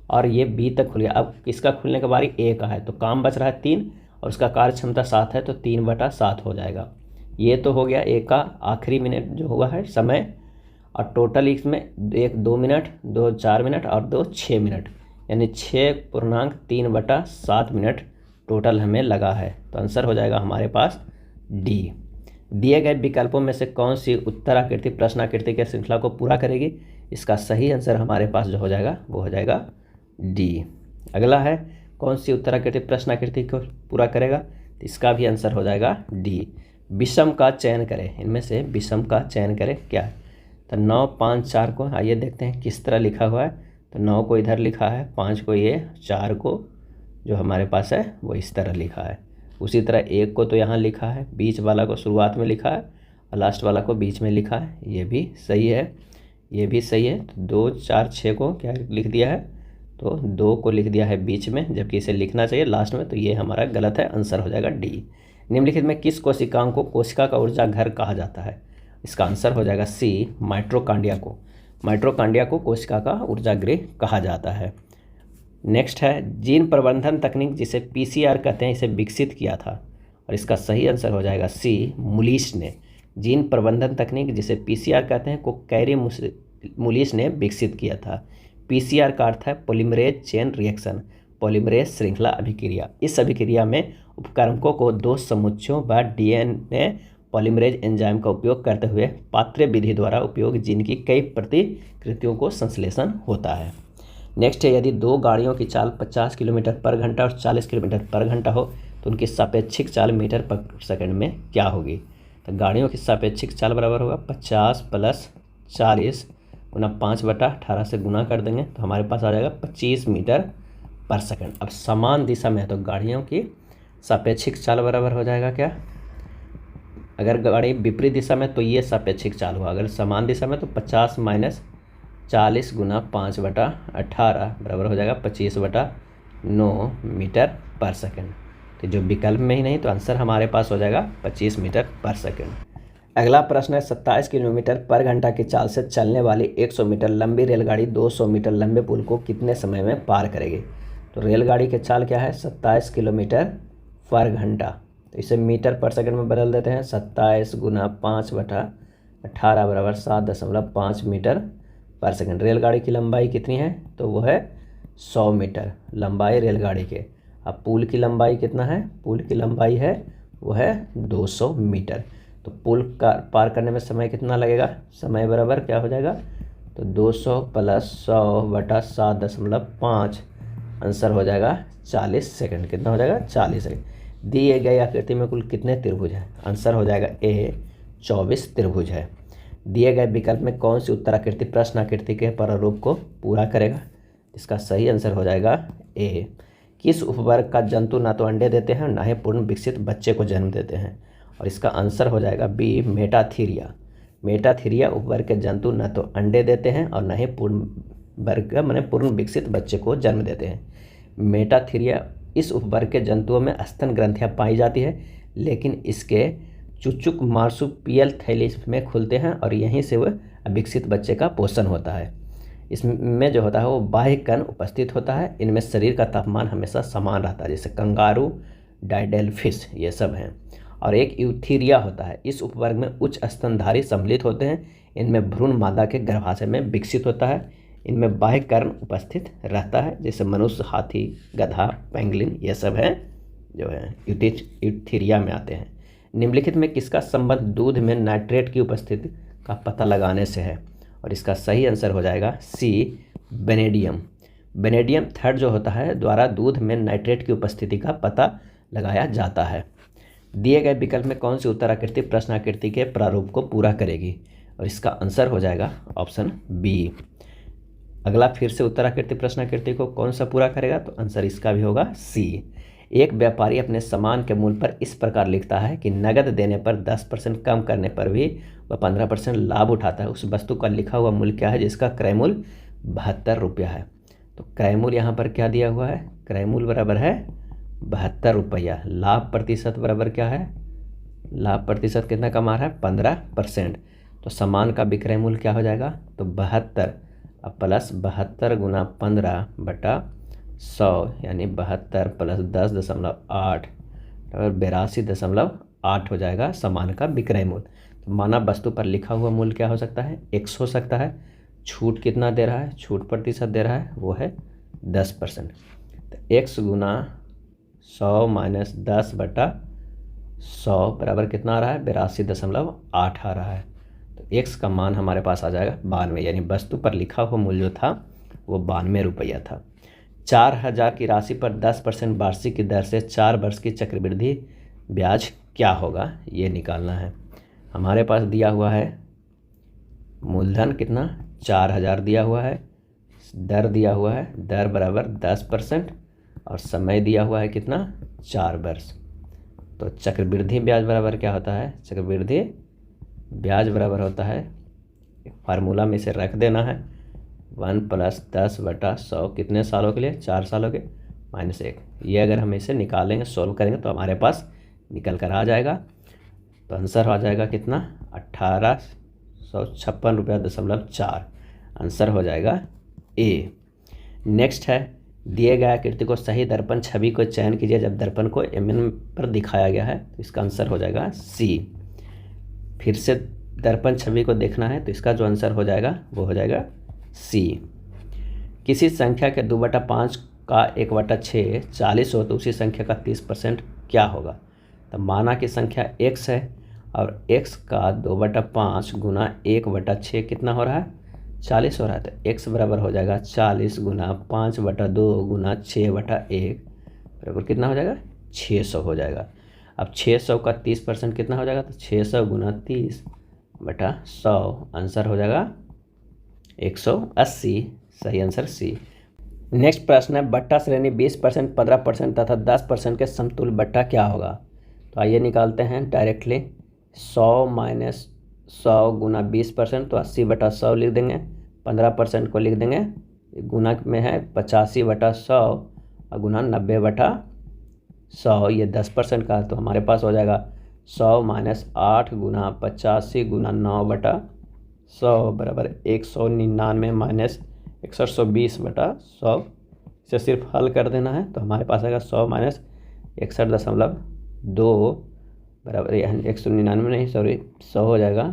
[SPEAKER 1] और ये बी तक खुल गया। अब किसका खुलने का बारी? ए का है, तो काम बच रहा है 3 और उसका कार्य क्षमता 7 है, तो 3/7 हो जाएगा। ये तो हो गया ए का आखिरी मिनट जो हुआ है समय, और टोटल इसमें 1 2 मिनट, 2 4 मिनट और 2 6 मिनट, यानी 6.3/7 मिनट टोटल हमें लगा है। तो आंसर हो जाएगा हमारे पास डी। दिए गए विकल्पों में से कौन सी उत्तराकृति प्रश्नाकृति के श्रृंखला को पूरा करेगी? इसका सही आंसर हमारे पास जो हो जाएगा वो हो जाएगा डी। अगला है, कौन सी उत्तराकृति प्रश्नाकृति को पूरा करेगा? तो इसका भी आंसर हो जाएगा डी। विषम का चयन करें, इनमें से विषम का चयन करें क्या है? तो 9 5 4 को आइए देखते हैं किस तरह लिखा हुआ है। तो 9 को इधर लिखा है, 5 को ये, 4 को जो हमारे पास है वो इस तरह लिखा है। उसी तरह 1 को तो यहाँ लिखा है, बीच वाला को शुरुआत में लिखा है और लास्ट वाला को बीच में लिखा है। ये भी सही है, ये भी सही है। तो 2 4 6 को क्या लिख दिया है? तो 2 को लिख दिया है बीच में, जबकि इसे लिखना चाहिए लास्ट में, तो ये हमारा गलत है। आंसर हो जाएगा डी। निम्नलिखित में किस कोशिकाओं को कोशिका का ऊर्जा घर कहा जाता है? इसका आंसर हो जाएगा सी, माइटोकॉन्ड्रिया को। माइटोकॉन्ड्रिया को कोशिका का ऊर्जा गृह कहा जाता है। नेक्स्ट है, जीन प्रबंधन तकनीक जिसे पीसीआर कहते हैं, इसे विकसित किया था, और इसका सही आंसर हो जाएगा सी, मुलिस ने। जीन प्रबंधन तकनीक जिसे पीसीआर कहते हैं को कैरी मुलिस ने विकसित किया था। पीसीआर का अर्थ है पॉलीमरेज चेन रिएक्शन, पॉलीमरेज श्रृंखला अभिक्रिया। इस अभिक्रिया में उपकारकों को 2 समुच्चयों व डीएनए पॉलीमरेज एंजाइम का उपयोग करते हुए पात्रे विधि द्वारा उपयोग जीन की कई प्रतिकृतियों को संश्लेषण होता है। नेक्स्ट है, यदि 2 गाड़ियों की चाल 50 किलोमीटर पर घंटा और 40 किलोमीटर पर घंटा हो तो उनकी सापेक्षिक चाल मीटर पर सेकंड में क्या होगी? तो गाड़ियों की सापेक्षिक चाल बराबर होगा 50 + 40 गुना 5/18 से गुना कर देंगे तो हमारे पास आ जाएगा 25 मीटर पर सेकंड। अब समान दिशा में है तो गाड़ियों की सापेक्षिक चाल बराबर हो जाएगा क्या? अगर गाड़ी विपरीत दिशा में तो ये सापेक्षिक चाल हुआ, अगर समान दिशा में तो 50 - 40 गुना 5/18 बराबर हो जाएगा 25/9 मीटर पर सेकंड। तो जो विकल्प में ही नहीं, तो आंसर हमारे पास हो जाएगा 25 मीटर पर सेकंड। अगला प्रश्न है, 27 किलोमीटर पर घंटा की चाल से चलने वाली 100 मीटर लंबी रेलगाड़ी 200 मीटर लंबे पुल को कितने समय में पार करेगी? तो रेलगाड़ी की चाल क्या है? 27 किलोमीटर पर घंटा, तो इसे मीटर पर सेकंड में बदल देते हैं। 27 गुना 5/18 बराबर 7.5 मीटर पर सेकंड। रेलगाड़ी की लंबाई कितनी है? तो वो है 100 मीटर लंबाई रेलगाड़ी के। अब पुल की लंबाई कितना है? पुल की लंबाई है वो है 200 मीटर। तो पुल का पार करने में समय कितना लगेगा? समय बराबर क्या हो जाएगा? तो 200 + 100 बटा 7.5, आंसर हो जाएगा 40 सेकंड। कितना हो जाएगा? 40 सेकंड। दिए गए आकृति में कुल कितने त्रिभुज हैं? आंसर हो जाएगा ए, 24 त्रिभुज है। दिए गए विकल्प में कौन सी उत्तराकृति प्रश्नाकृति के प्रारूप को पूरा करेगा? इसका सही आंसर हो जाएगा ए। किस उपवर्ग का जंतु ना तो अंडे देते हैं ना ही पूर्ण विकसित बच्चे को जन्म देते हैं? और इसका आंसर हो जाएगा बी, मेटाथीरिया। मेटाथीरिया उपवर्ग के जंतु न तो अंडे देते हैं और न ही पूर्ण वर्ग का मैंने पूर्ण विकसित बच्चे को जन्म देते हैं। मेटाथीरिया इस उपवर्ग के जंतुओं में स्तन ग्रंथियाँ पाई जाती है, लेकिन इसके चुचुक मार्सुपियल थैली में खुलते हैं और यहीं से वह विकसित बच्चे का पोषण होता है। इसमें जो होता है वो बाह्य कण उपस्थित होता है। इनमें शरीर का तापमान हमेशा समान रहता है, जैसे कंगारू, डायडेलफिश ये सब हैं। और एक यूथीरिया होता है। इस उपवर्ग में उच्च स्तनधारी सम्मिलित होते हैं। इनमें भ्रूण मादा के गर्भाशय में विकसित होता है। इनमें बाह्य कर्ण उपस्थित रहता है, जैसे मनुष्य, हाथी, गधा, पेंगुइन ये सब है जो है यूथीरिया में आते हैं। निम्नलिखित में किसका संबंध दूध में नाइट्रेट की उपस्थिति का पता लगाने से है? और इसका सही आंसर हो जाएगा सी, बेनेडियम। बेनेडियम थर्ड जो होता है द्वारा दूध में नाइट्रेट की उपस्थिति का पता लगाया जाता है। दिए गए विकल्प में कौन सी उत्तराकृति प्रश्नाकृति के प्रारूप को पूरा करेगी? और इसका आंसर हो जाएगा ऑप्शन बी। अगला फिर से उत्तराकृति प्रश्नाकृति को कौन सा पूरा करेगा? तो आंसर इसका भी होगा सी। एक व्यापारी अपने सामान के मूल्य पर इस प्रकार लिखता है कि नगद देने पर 10% कम करने पर भी वह 15% लाभ उठाता है। उस वस्तु का लिखा हुआ मूल्य क्या है जिसका क्रय मूल्य 72 रुपया है? तो क्रय मूल्य यहाँ पर क्या दिया हुआ है? क्रय मूल्य बराबर है 72 रुपया। लाभ प्रतिशत बराबर क्या है? लाभ प्रतिशत कितना कमा रहा है? 15%। तो सामान का विक्रय मूल्य क्या हो जाएगा? तो 72 अब प्लस 72 गुना 15 बटा 100 यानी 72 प्लस 10.8 और 82.8 हो जाएगा सामान का विक्रय मूल्य। तो माना वस्तु पर लिखा हुआ मूल्य क्या हो सकता है? x हो सकता है। छूट कितना दे रहा है? छूट प्रतिशत दे रहा है वो है 10%। तो x गुना 100 माइनस 10 बटा 100 बराबर कितना आ रहा है? 82.8 आ रहा है। तो x का मान हमारे पास आ जाएगा 92, यानी वस्तु पर लिखा हुआ मूल्य जो था वो 92 रुपया था। 4000 की राशि पर 10% वार्षिक की दर से 4 वर्ष की चक्रवृद्धि ब्याज क्या होगा? ये निकालना है। हमारे पास दिया हुआ है मूलधन कितना? 4000 दिया हुआ है, दर दिया हुआ है, दर बराबर 10% और समय दिया हुआ है कितना? 4 वर्ष। तो चक्रवृद्धि ब्याज बराबर क्या होता है? चक्रवृद्धि ब्याज बराबर होता है, फार्मूला में इसे रख देना है, 1 + 10 बटा 100 कितने सालों के लिए? 4 सालों के -1। ये अगर हम इसे निकालेंगे, सोल्व करेंगे तो हमारे पास निकल कर आ जाएगा। तो आंसर आ जाएगा कितना? 1856 रुपया दशमलव 4। आंसर हो जाएगा ए। नेक्स्ट है, दिए गए आकृति को सही दर्पण छवि को चयन कीजिए जब दर्पण को एमएन पर दिखाया गया है। तो इसका आंसर हो जाएगा सी। फिर से दर्पण छवि को देखना है तो इसका जो आंसर हो जाएगा वो हो जाएगा सी। किसी संख्या के 2/5 का 1/6 40 हो तो उसी संख्या का 30% क्या होगा? तो माना कि संख्या x है और x का 2/5 गुना 1/6 कितना हो रहा है? 40 हो रहा है। तो x बराबर हो जाएगा 40 गुना 5/2 गुना 6/1 बराबर कितना हो जाएगा? 600 हो जाएगा। अब 600 का 30% कितना हो जाएगा? तो 600 गुना 30/100 आंसर हो जाएगा 180। सही आंसर सी। नेक्स्ट प्रश्न है, बट्टा श्रेणी 20%, 15% तथा 10% के समतुल्य बट्टा क्या होगा? तो आइए निकालते हैं डायरेक्टली। 100 माइनस 100 गुना 20% तो 80/100 लिख देंगे। 15% को लिख देंगे, गुना में है 85/100 और गुना 90/100। ये 10% का तो हमारे पास हो जाएगा 100 माइनस 8 गुना 85 गुना 9/100 बराबर 199 माइनस 6120/100। इसे सिर्फ हल कर देना है तो हमारे पास आएगा 100 माइनस 61.2 बराबर 199 नहीं, सॉरी 100 हो जाएगा।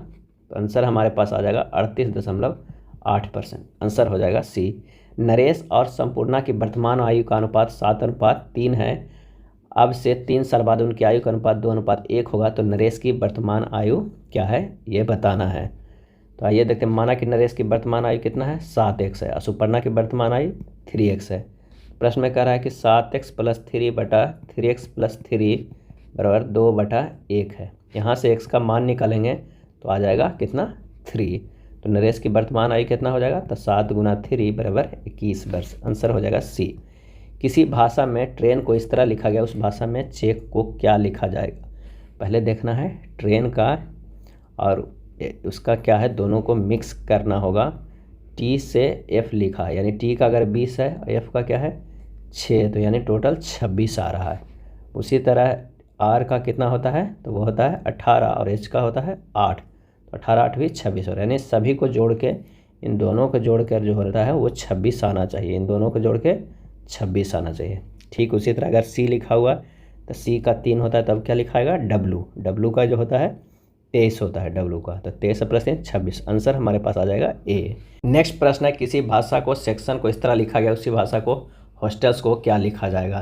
[SPEAKER 1] तो आंसर हमारे पास आ जाएगा 38.8%। आंसर हो जाएगा सी। नरेश और संपूर्णा की वर्तमान आयु का अनुपात 7:3 है। अब से 3 साल बाद उनकी आयु का अनुपात 2:1 होगा। तो नरेश की वर्तमान आयु क्या है ये बताना है। तो आइए देखते हैं। माना कि नरेश की वर्तमान आयु कितना है? 7x है और सुपर्णा की वर्तमान आयु 3x है। प्रश्न में कह रहा है कि 7x + 3/3x + 3 बराबर 2/1 है। यहाँ से x का मान निकालेंगे तो आ जाएगा कितना? 3। तो नरेश की वर्तमान आयु कितना हो जाएगा? तो 7 गुना 3 बराबर 21 वर्ष। आंसर हो जाएगा सी। किसी भाषा में ट्रेन को इस तरह लिखा गया, उस भाषा में चेक को क्या लिखा जाएगा? पहले देखना है ट्रेन का और उसका क्या है, दोनों को मिक्स करना होगा। टी से एफ लिखा, यानी टी का अगर 20 है और एफ का क्या है 6, तो यानी टोटल 26 आ रहा है। उसी तरह आर का कितना होता है, तो वो होता है 18 और एच का होता है 8, तो 18 8 भी 26 हो रहा है। यानी सभी को जोड़ के, इन दोनों को जोड़ कर जो होता है वो 26 आना चाहिए, इन दोनों को जोड़ के 26 आना चाहिए। ठीक उसी तरह अगर सी लिखा हुआ तो सी का 3 होता है, तब क्या लिखाएगा डब्लू का जो होता है 23 होता है डब्लू का, तो 23 प्लस 26, आंसर हमारे पास आ जाएगा ए। नेक्स्ट प्रश्न है, किसी भाषा को सेक्शन को इस तरह लिखा गया, उसी भाषा को हॉस्टल्स को क्या लिखा जाएगा।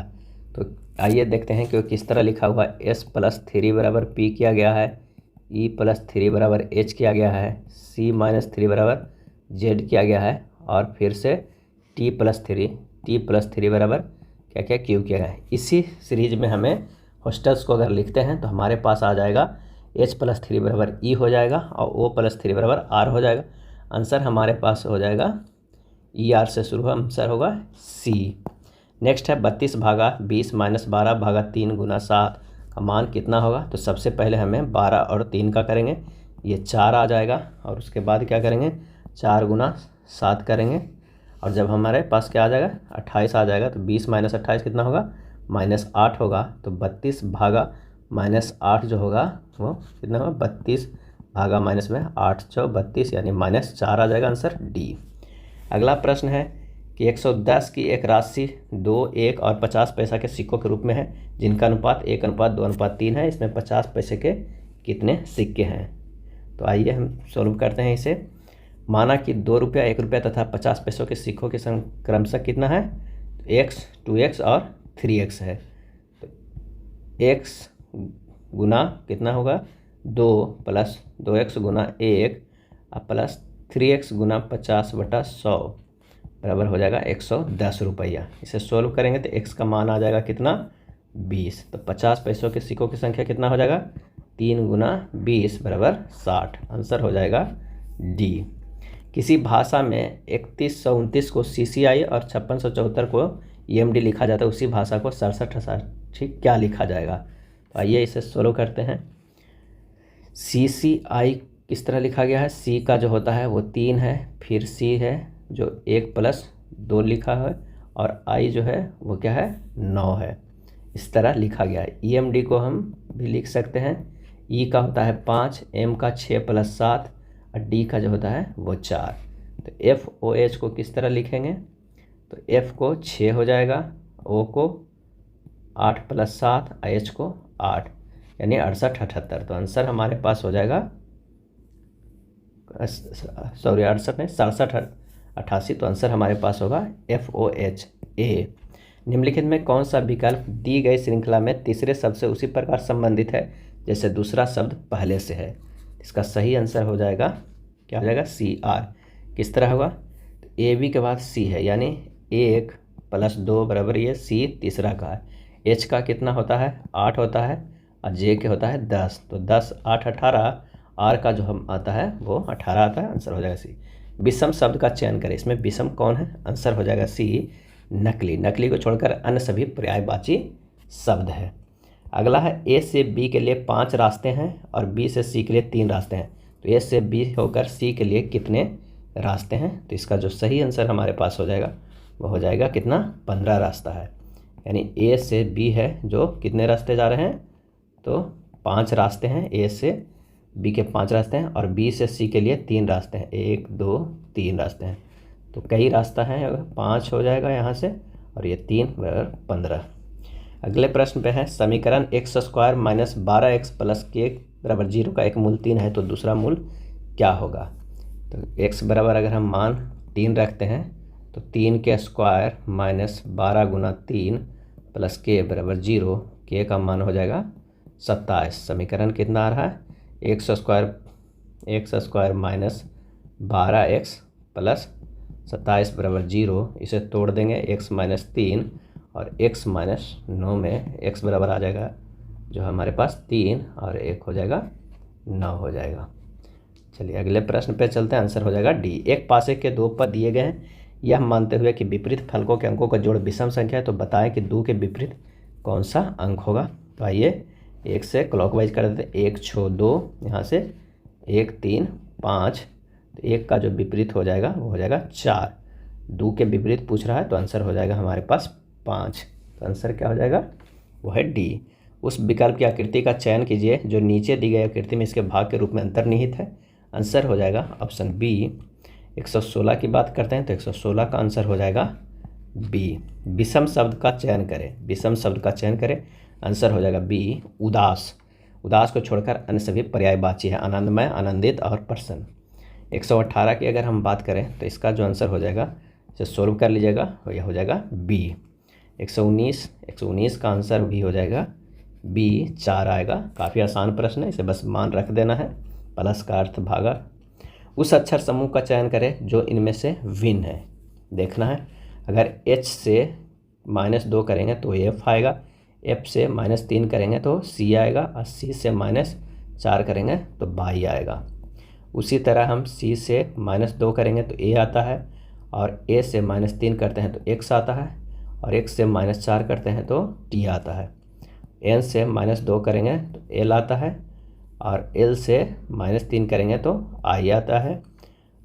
[SPEAKER 1] तो आइए देखते हैं कि किस तरह लिखा हुआ है। एस प्लस 3 बराबर पी किया गया है, ई प्लस 3 बराबर एच किया गया है, सी माइनस 3 बराबर जेड किया गया है, और फिर से टी प्लस 3 बराबर क्या क्या क्यू किया गया है। इसी सीरीज में हमें हॉस्टल्स को अगर लिखते हैं तो हमारे पास आ जाएगा एच प्लस 3 बराबर ई हो जाएगा और ओ प्लस 3 बराबर आर हो जाएगा। आंसर हमारे पास हो जाएगा ई आर से शुरू हुआ, आंसर होगा सी। नेक्स्ट है 32 भागा 20 माइनस 12 भागा 3 गुना 7 का मान कितना होगा। तो सबसे पहले हमें 12 और 3 का करेंगे, ये 4 आ जाएगा, और उसके बाद क्या करेंगे 4 गुना 7 करेंगे, और जब हमारे पास क्या आ जाएगा 28 आ जाएगा, तो 20 माइनस 28 कितना होगा -8 होगा। तो 32 भागा -8 जो होगा वो कितना होगा 32 भागा माइनस में 8 चौ 32 यानी -4 आ जाएगा, आंसर डी। अगला प्रश्न है कि 110 की एक राशि 2, 1 और 50 पैसा के सिक्कों के रूप में है, जिनका अनुपात 1:2:3 है। इसमें 50 पैसे के कितने सिक्के हैं। तो आइए हम सॉल्व करते हैं इसे। माना कि 2 रुपया, 1 रुपया तथा 50 पैसों के सिक्कों के संग क्रमशः कितना है, x, 2x और 3x है। तो x गुना कितना होगा 2 प्लस 2x गुना 1 प्लस 3x गुना 50/100 बराबर हो जाएगा 110 रुपया। इसे सोल्व करेंगे तो x का मान आ जाएगा कितना 20। तो 50 पैसों के सिक्कों की संख्या कितना हो जाएगा 3 गुना 20 बराबर 60, आंसर हो जाएगा डी। किसी भाषा में 3129 को CCI और 5674 को EMD लिखा जाता है, उसी भाषा को 6788 क्या लिखा जाएगा। तो आइए इसे सोल्व करते हैं। CCI किस तरह लिखा गया है, C का जो होता है वो 3 है, फिर C है जो 1+2 लिखा है, और I जो है वो क्या है 9 है, इस तरह लिखा गया है। EMD को हम भी लिख सकते हैं, E का होता है 5, M का 6+7 और D का जो होता है वो 4। तो FOH को किस तरह लिखेंगे, तो F को 6 हो जाएगा, O को 8+7, H को 8 यानी 68 78। तो आंसर हमारे पास हो जाएगा 68 नहीं 67 88। तो आंसर हमारे पास होगा FOH A। निम्नलिखित में कौन सा विकल्प दी गई श्रृंखला में तीसरे शब्द से उसी प्रकार संबंधित है जैसे दूसरा शब्द पहले से है। इसका सही आंसर हो जाएगा क्या हो जाएगा CR। किस तरह होगा, तो AB के बाद C है, यानी 1 + 2 बराबर ये C तीसरा का है। H का कितना होता है 8 होता है, और J के होता है 10, तो 10 8 18, R का जो हम आता है वो 18 आता है, आंसर हो जाएगा C। विषम शब्द का चयन करें, इसमें विषम कौन है, आंसर हो जाएगा C नकली। नकली को छोड़कर अन्य सभी पर्यायवाची शब्द है। अगला है A से B के लिए 5 रास्ते हैं और B से C के लिए 3 रास्ते हैं, तो A से B होकर C के लिए कितने रास्ते हैं। तो इसका जो सही आंसर हमारे पास हो जाएगा वो हो जाएगा कितना 15 रास्ता है, यानी A से B है जो कितने रास्ते जा रहे हैं, तो 5 रास्ते हैं। A से B के 5 रास्ते हैं और B से C के लिए 3 रास्ते हैं, 1 2 3 रास्ते हैं। तो कई रास्ता है, 5 हो जाएगा यहाँ से, और ये 3 बराबर 15। अगले प्रश्न पे है समीकरण x² - 12x + k बराबर 0 का एक मूल 3 है, तो दूसरा मूल क्या होगा। तो x बराबर अगर हम मान 3 रखते हैं तो 3 के स्क्वायर -12 गुना 3 + k बराबर 0, k का मान हो जाएगा 27। समीकरण कितना आ रहा है x² - 12x + 27 बराबर 0। इसे तोड़ देंगे, x - 3 और x - 9 में x बराबर आ जाएगा जो हमारे पास 3 और 1 हो जाएगा 9 हो जाएगा। चलिए अगले प्रश्न पे चलते हैं, आंसर हो जाएगा डी। एक पासे के 2 पद दिए गए हैं, यह मानते हुए कि विपरीत फलकों के अंकों का जोड़ विषम संख्या है, तो बताएं कि 2 के विपरीत कौन सा अंक होगा। तो आइए 1 से क्लॉकवाइज कर देते हैं, 1 6 2, यहाँ से 1 3 5 तो 1 का जो विपरीत हो जाएगा वो हो जाएगा 4। 2 के विपरीत पूछ रहा है तो आंसर हो जाएगा हमारे पास 5। तो आंसर क्या हो जाएगा, वो है डी। उस विकल्प की आकृति का चयन कीजिए जो नीचे दी गई आकृति में इसके भाग के रूप में अंतर्निहित है। आंसर हो जाएगा ऑप्शन बी। 116 की बात करते हैं तो 116 का आंसर हो जाएगा बी। विषम शब्द का चयन करें, विषम शब्द का चयन करें, आंसर हो जाएगा बी उदास। उदास को छोड़कर अन्य सभी पर्यायवाची है, आनंदमय, आनंदित और प्रसन्न। 118 की अगर हम बात करें तो इसका जो आंसर हो जाएगा इसे सोल्व कर लीजिएगा, यह हो जाएगा बी। 119 का आंसर भी हो जाएगा बी, 4 आएगा। काफ़ी आसान प्रश्न है, इसे बस मान रख देना है। प्लस का अर्थ भागा। उस अक्षर समूह का चयन करें जो इनमें से भिन्न है। देखना है, अगर H से -2 करेंगे तो F आएगा, F से -3 करेंगे तो C आएगा, और C से -4 करेंगे तो Y आएगा। उसी तरह हम C से -2 करेंगे तो A आता है, और A से -3 करते हैं तो X आता है, और X से -4 करते हैं तो T आता है। N से -2 करेंगे तो L आता है, और L से -3 करेंगे तो I आता है,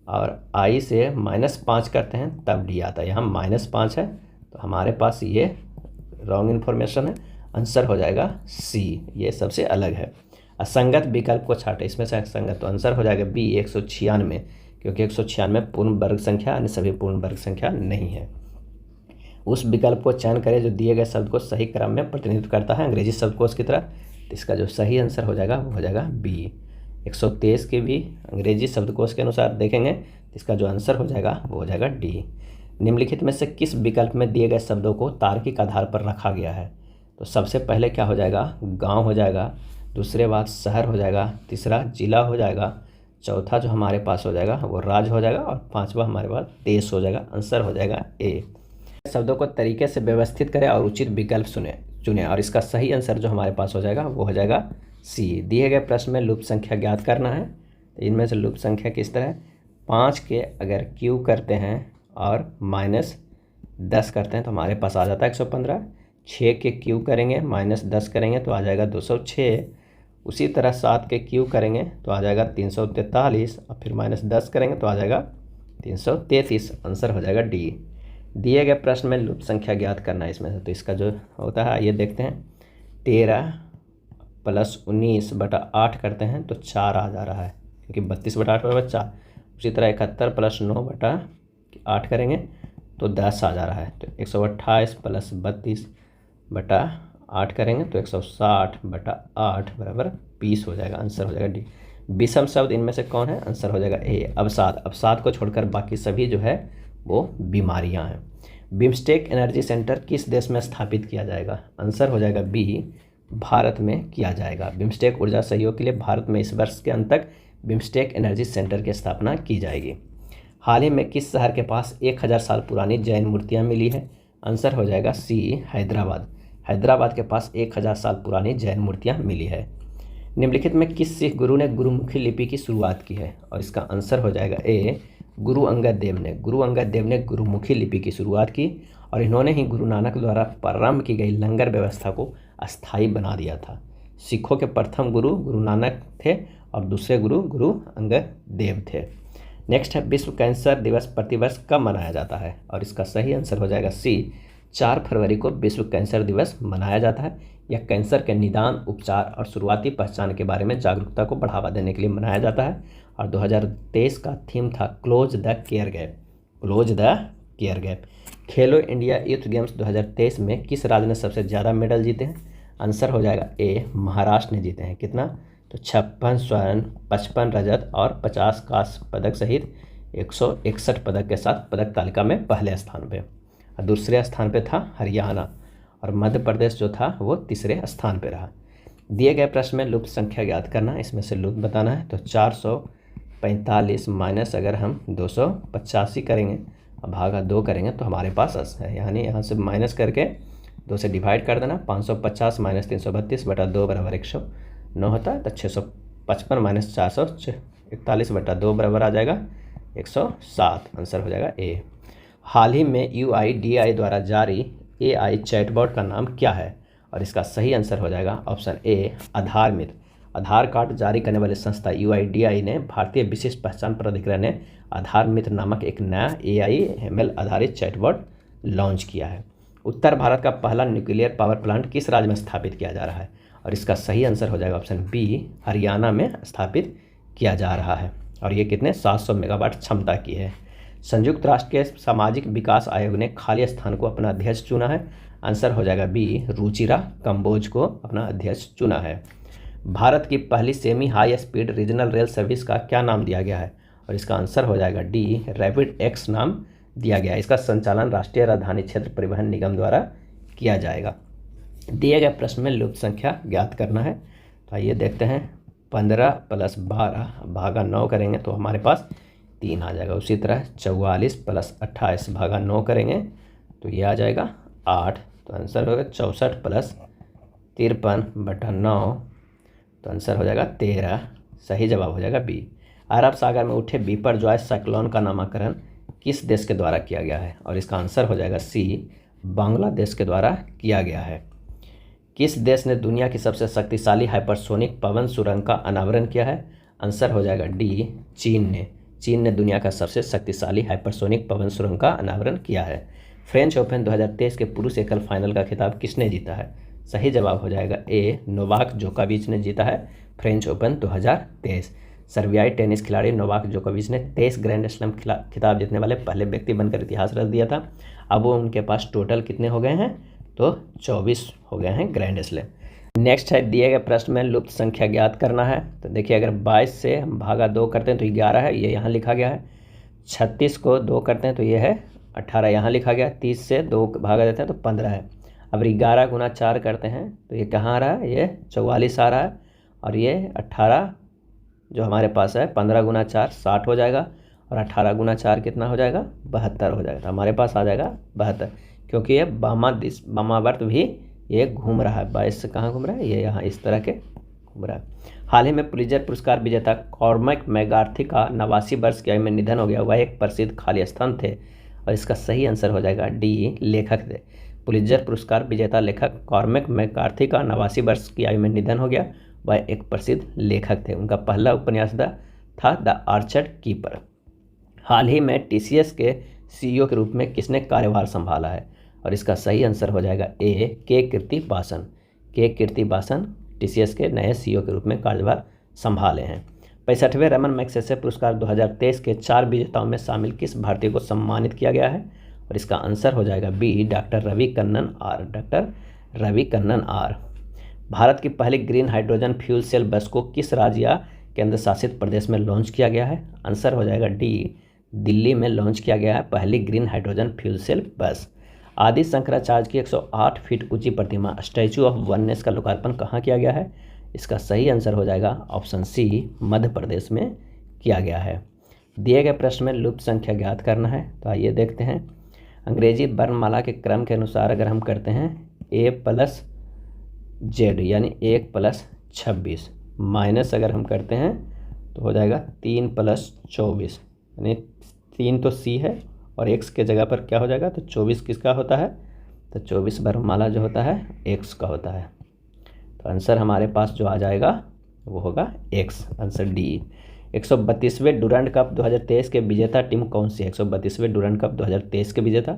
[SPEAKER 1] और I से -5 करते हैं तब D आता है। यहाँ -5 है तो हमारे पास ये रॉन्ग इन्फॉर्मेशन है, आंसर हो जाएगा C, ये सबसे अलग है। असंगत विकल्प को छाटे, इसमें से असंगत, तो आंसर हो जाएगा बी 196, क्योंकि 196 पूर्ण वर्ग संख्या अन्य सभी पूर्ण वर्ग संख्या नहीं है। उस विकल्प को चयन करें जो दिए गए शब्द को सही क्रम में प्रतिनिधित्व करता है अंग्रेजी शब्दकोश की तरह। तो इसका जो सही आंसर हो जाएगा वो हो जाएगा बी। 123 के भी अंग्रेजी शब्दकोश के अनुसार देखेंगे तो इसका जो आंसर हो जाएगा वो हो जाएगा डी। निम्नलिखित में से किस विकल्प में दिए गए शब्दों को तार्किक आधार पर रखा गया है? तो सबसे पहले क्या हो जाएगा, गांव हो जाएगा, दूसरे बात शहर हो जाएगा, तीसरा जिला हो जाएगा, चौथा जो हमारे पास हो जाएगा वो राज्य हो जाएगा, और पांचवा हमारे पास देश हो जाएगा। आंसर हो जाएगा ए। शब्दों को तरीके से व्यवस्थित करें और उचित विकल्प चुनें, और इसका सही आंसर जो हमारे पास हो जाएगा वो हो जाएगा सी। दिए गए प्रश्न में लुप्त संख्या ज्ञात करना है। तो इनमें से लुप्त संख्या किस तरह, 5 के अगर क्यू करते हैं और -10 करते हैं तो हमारे पास आ जाता है 115। 6 के क्यू करेंगे -10 करेंगे तो आ जाएगा 206। उसी तरह 7 के क्यू करेंगे तो आ जाएगा 343, और फिर -10 करेंगे तो आ जाएगा 333। आंसर हो जाएगा डी। दिए गए प्रश्न में लुप्त संख्या ज्ञात करना है इसमें से, तो इसका जो होता है ये देखते हैं। 13 + 19 बटा 8 करते हैं तो 4 आ जा रहा है, क्योंकि 32 बटा 8 बराबर 4। उसी तरह 71 + 9 बटा 8 करेंगे तो 10 आ जा रहा है। तो 128 + 32 बटा 8 करेंगे तो 160 बटा 8 बराबर 20 हो जाएगा। आंसर हो जाएगा डी। विषम शब्द इनमें से कौन है? आंसर हो जाएगा ए, अवसाद। अवसाद को छोड़कर बाकी सभी जो है वो बीमारियां हैं। बिम्स्टेक एनर्जी सेंटर किस देश में स्थापित किया जाएगा? आंसर हो जाएगा बी, भारत में किया जाएगा। बिम्स्टेक ऊर्जा सहयोग के लिए भारत में इस वर्ष के अंत तक बिम्स्टेक एनर्जी सेंटर की स्थापना की जाएगी। हाल ही में किस शहर के पास 1000 साल पुरानी जैन मूर्तियां मिली है? आंसर हो जाएगा सी, हैदराबाद। हैदराबाद के पास 1000 साल पुरानी जैन मूर्तियां मिली है। निम्नलिखित में किस सिख गुरु ने गुरुमुखी लिपि की शुरुआत की है? और इसका आंसर हो जाएगा ए, गुरु अंगद देव ने। गुरु अंगद देव ने गुरुमुखी लिपि की शुरुआत की, और इन्होंने ही गुरु नानक द्वारा प्रारंभ की गई लंगर व्यवस्था को अस्थायी बना दिया था। सिखों के प्रथम गुरु गुरु नानक थे, और दूसरे गुरु गुरु अंगद देव थे। नेक्स्ट है, विश्व कैंसर दिवस प्रतिवर्ष कब मनाया जाता है? और इसका सही आंसर हो जाएगा सी, 4 फरवरी को विश्व कैंसर दिवस मनाया जाता है। यह कैंसर के निदान, उपचार और शुरुआती पहचान के बारे में जागरूकता को बढ़ावा देने के लिए मनाया जाता है। और 2023 का थीम था close the care gap, close the care gap. Khelo India youth games 2023 में किस राज्य ने सबसे ज़्यादा मेडल जीते हैं? आंसर हो जाएगा ए, महाराष्ट्र ने जीते हैं। कितना? तो 56 स्वर्ण, 55 रजत और 50 कांस्य पदक सहित 161 पदक के साथ पदक तालिका में पहले स्थान पे। और दूसरे स्थान पे था हरियाणा, और मध्य प्रदेश जो था वो तीसरे स्थान पे रहा। दिए गए प्रश्न में लुप्त संख्या ज्ञात करना, इसमें से लुप्त बताना है। तो 445 माइनस अगर हम 285 करेंगे और भागा 2 करेंगे तो हमारे पास है, यानी यहाँ से माइनस करके 2 से डिवाइड कर देना। 550 माइनस 332 बटा 2 बराबर 109 होता है। तो 655 - 441 बटा 2 बराबर आ जाएगा 107। आंसर हो जाएगा ए। हाल ही में UIDAI द्वारा जारी AI चैटबॉट का नाम क्या है? और इसका सही आंसर हो जाएगा ऑप्शन ए, आधार मित्र। आधार कार्ड जारी करने वाली संस्था UIDAI ने भारतीय विशिष्ट पहचान प्राधिकरण ने आधार मित्र नामक एक नया AI/ML आधारित चैटबॉट लॉन्च किया है। उत्तर भारत का पहला न्यूक्लियर पावर प्लांट किस राज्य में स्थापित किया जा रहा है? और इसका सही आंसर हो जाएगा ऑप्शन बी, हरियाणा में स्थापित किया जा रहा है। और ये कितने 700 मेगावाट क्षमता की है। संयुक्त राष्ट्र के सामाजिक विकास आयोग ने खाली स्थान को अपना अध्यक्ष चुना है। आंसर हो जाएगा बी, रुचिरा कंबोज को अपना अध्यक्ष चुना है। भारत की पहली semi high speed regional rail service का क्या नाम दिया गया है? और इसका आंसर हो जाएगा डी, रैपिड एक्स नाम दिया गया है। इसका संचालन राष्ट्रीय राजधानी क्षेत्र परिवहन निगम द्वारा किया जाएगा। दिए गए प्रश्न में लुप्त संख्या ज्ञात करना है। तो आइए देखते हैं। 15 + 12 भागा 9 करेंगे तो हमारे पास 3 आ जाएगा। उसी तरह 44 + 28 भागा 9 करेंगे तो ये आ जाएगा 8। तो आंसर होगा 64 + 53/9। तो आंसर हो जाएगा 13। सही जवाब हो जाएगा बी। अरब सागर में उठे बिपरजॉय साइक्लोन का नामकरण किस देश के द्वारा किया गया है? और इसका आंसर हो जाएगा सी, बांग्लादेश के द्वारा किया गया है। किस देश ने दुनिया की सबसे शक्तिशाली हाइपरसोनिक पवन सुरंग का अनावरण किया है? आंसर हो जाएगा डी, चीन ने। चीन ने दुनिया का सबसे शक्तिशाली हाइपरसोनिक पवन सुरंग का अनावरण किया है। फ्रेंच ओपन 2023 के पुरुष एकल फाइनल का खिताब किसने जीता है? सही जवाब हो जाएगा ए, नोवाक जोकोविच ने जीता है फ्रेंच ओपन 2023। सर्बियाई टेनिस खिलाड़ी नोवाक जोकोविच ने 23 ग्रैंड स्लैम खिताब जीतने वाले पहले व्यक्ति बनकर इतिहास रच दिया था। अब वो उनके पास टोटल कितने हो गए हैं? तो 24 हो गए हैं ग्रैंड स्लैम। नेक्स्ट है, दिए गए प्रश्न में लुप्त संख्या ज्ञात करना है। तो देखिए, अगर 22 से हम भागा 2 करते हैं तो 11 है, ये यहाँ लिखा गया है। 36 को 2 करते हैं तो ये है 18, यहाँ लिखा गया। 30 से 2 भागा देते हैं तो 15 है। अब 11 × 4 करते हैं तो ये कहाँ आ रहा है? ये 44 आ रहा है। और ये 18 जो हमारे पास है 15 × 4 60 हो जाएगा। और 18 × 4 कितना हो जाएगा? 72 हो जाएगा। तो हमारे पास आ जाएगा 72, क्योंकि ये वामावर्त भी ये घूम रहा है। 22 से कहाँ घूम रहा है? ये यहाँ इस तरह के घूम रहा है। हाल ही में पुलित्जर पुरस्कार विजेता कॉर्मैक मैकार्थी का 89 वर्ष की आयु में निधन हो गया। वह एक प्रसिद्ध खालिस्तान थे। और इसका सही आंसर हो जाएगा डी, लेखक थे। पुलित्जर पुरस्कार विजेता लेखक कॉर्मैक मैकार्थी का 89 वर्ष की आयु में निधन हो गया। वह एक प्रसिद्ध लेखक थे। उनका पहला उपन्यास था द आर्चर्ड कीपर। हाल ही में TCS के CEO के रूप में किसने कार्यभार संभाला है? और इसका सही आंसर हो जाएगा ए, के कीर्तिवासन। के कीर्तिवासन TCS के नए CEO के रूप में कार्यभार संभाले हैं। 65वें रमन मैग्सेसे पुरस्कार 2023 के 4 विजेताओं में शामिल किस भारतीय को सम्मानित किया गया है? और इसका आंसर हो जाएगा B, doctor Ravi Kannan R. Doctor Ravi Kannan R. भारत की पहली ग्रीन हाइड्रोजन फ्यूल सेल बस को किस राज्य या केंद्र शासित प्रदेश में लॉन्च किया गया है? आंसर हो जाएगा डी, दिल्ली में लॉन्च किया गया है पहली ग्रीन हाइड्रोजन फ्यूल सेल बस। आदि शंकराचार्य की 108 फीट ऊंची प्रतिमा स्टैचू ऑफ वननेस का लोकार्पण कहाँ किया गया है? इसका सही आंसर हो जाएगा ऑप्शन सी, मध्य प्रदेश में किया गया है। दिए गए प्रश्न में लुप्त संख्या ज्ञात करना है। तो आइए देखते हैं। अंग्रेजी वर्णमाला के क्रम के अनुसार अगर हम करते हैं A+Z यानी 1 + 26 माइनस अगर हम करते हैं तो हो जाएगा 3 + 24 यानी 3 तो C है और x के जगह पर क्या हो जाएगा? तो 24 किसका होता है? तो 24 वर्णमाला जो होता है x का होता है। तो आंसर हमारे पास जो आ जाएगा वो होगा x, आंसर डी। 132वें डुरंड कप 2023 के विजेता टीम कौन सी है? 132वें डुरंड कप 2023 के विजेता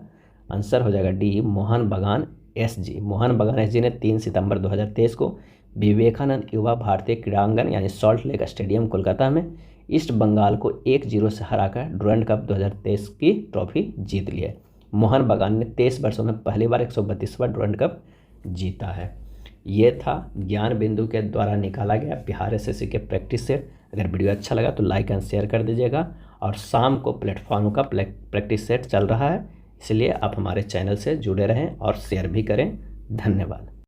[SPEAKER 1] आंसर हो जाएगा डी, मोहन बगान SG। मोहन बगान SG ने 3 सितंबर 2023 को विवेकानंद युवा भारतीय क्रीड़ांगन यानी सॉल्ट लेक स्टेडियम कोलकाता में ईस्ट बंगाल को 1-0 से हराकर डुरंड कप 2023 की ट्रॉफी जीत ली है। मोहन बगान ने 23 वर्षों में पहली बार 132वां डुरंड कप जीता है। ये था ज्ञान बिंदु के द्वारा निकाला गया बिहार SSC के प्रैक्टिस सेट। अगर वीडियो अच्छा लगा तो लाइक एंड शेयर कर दीजिएगा। और शाम को प्लेटफॉर्म का प्रैक्टिस सेट चल रहा है, इसलिए आप हमारे चैनल से जुड़े रहें और शेयर भी करें। धन्यवाद।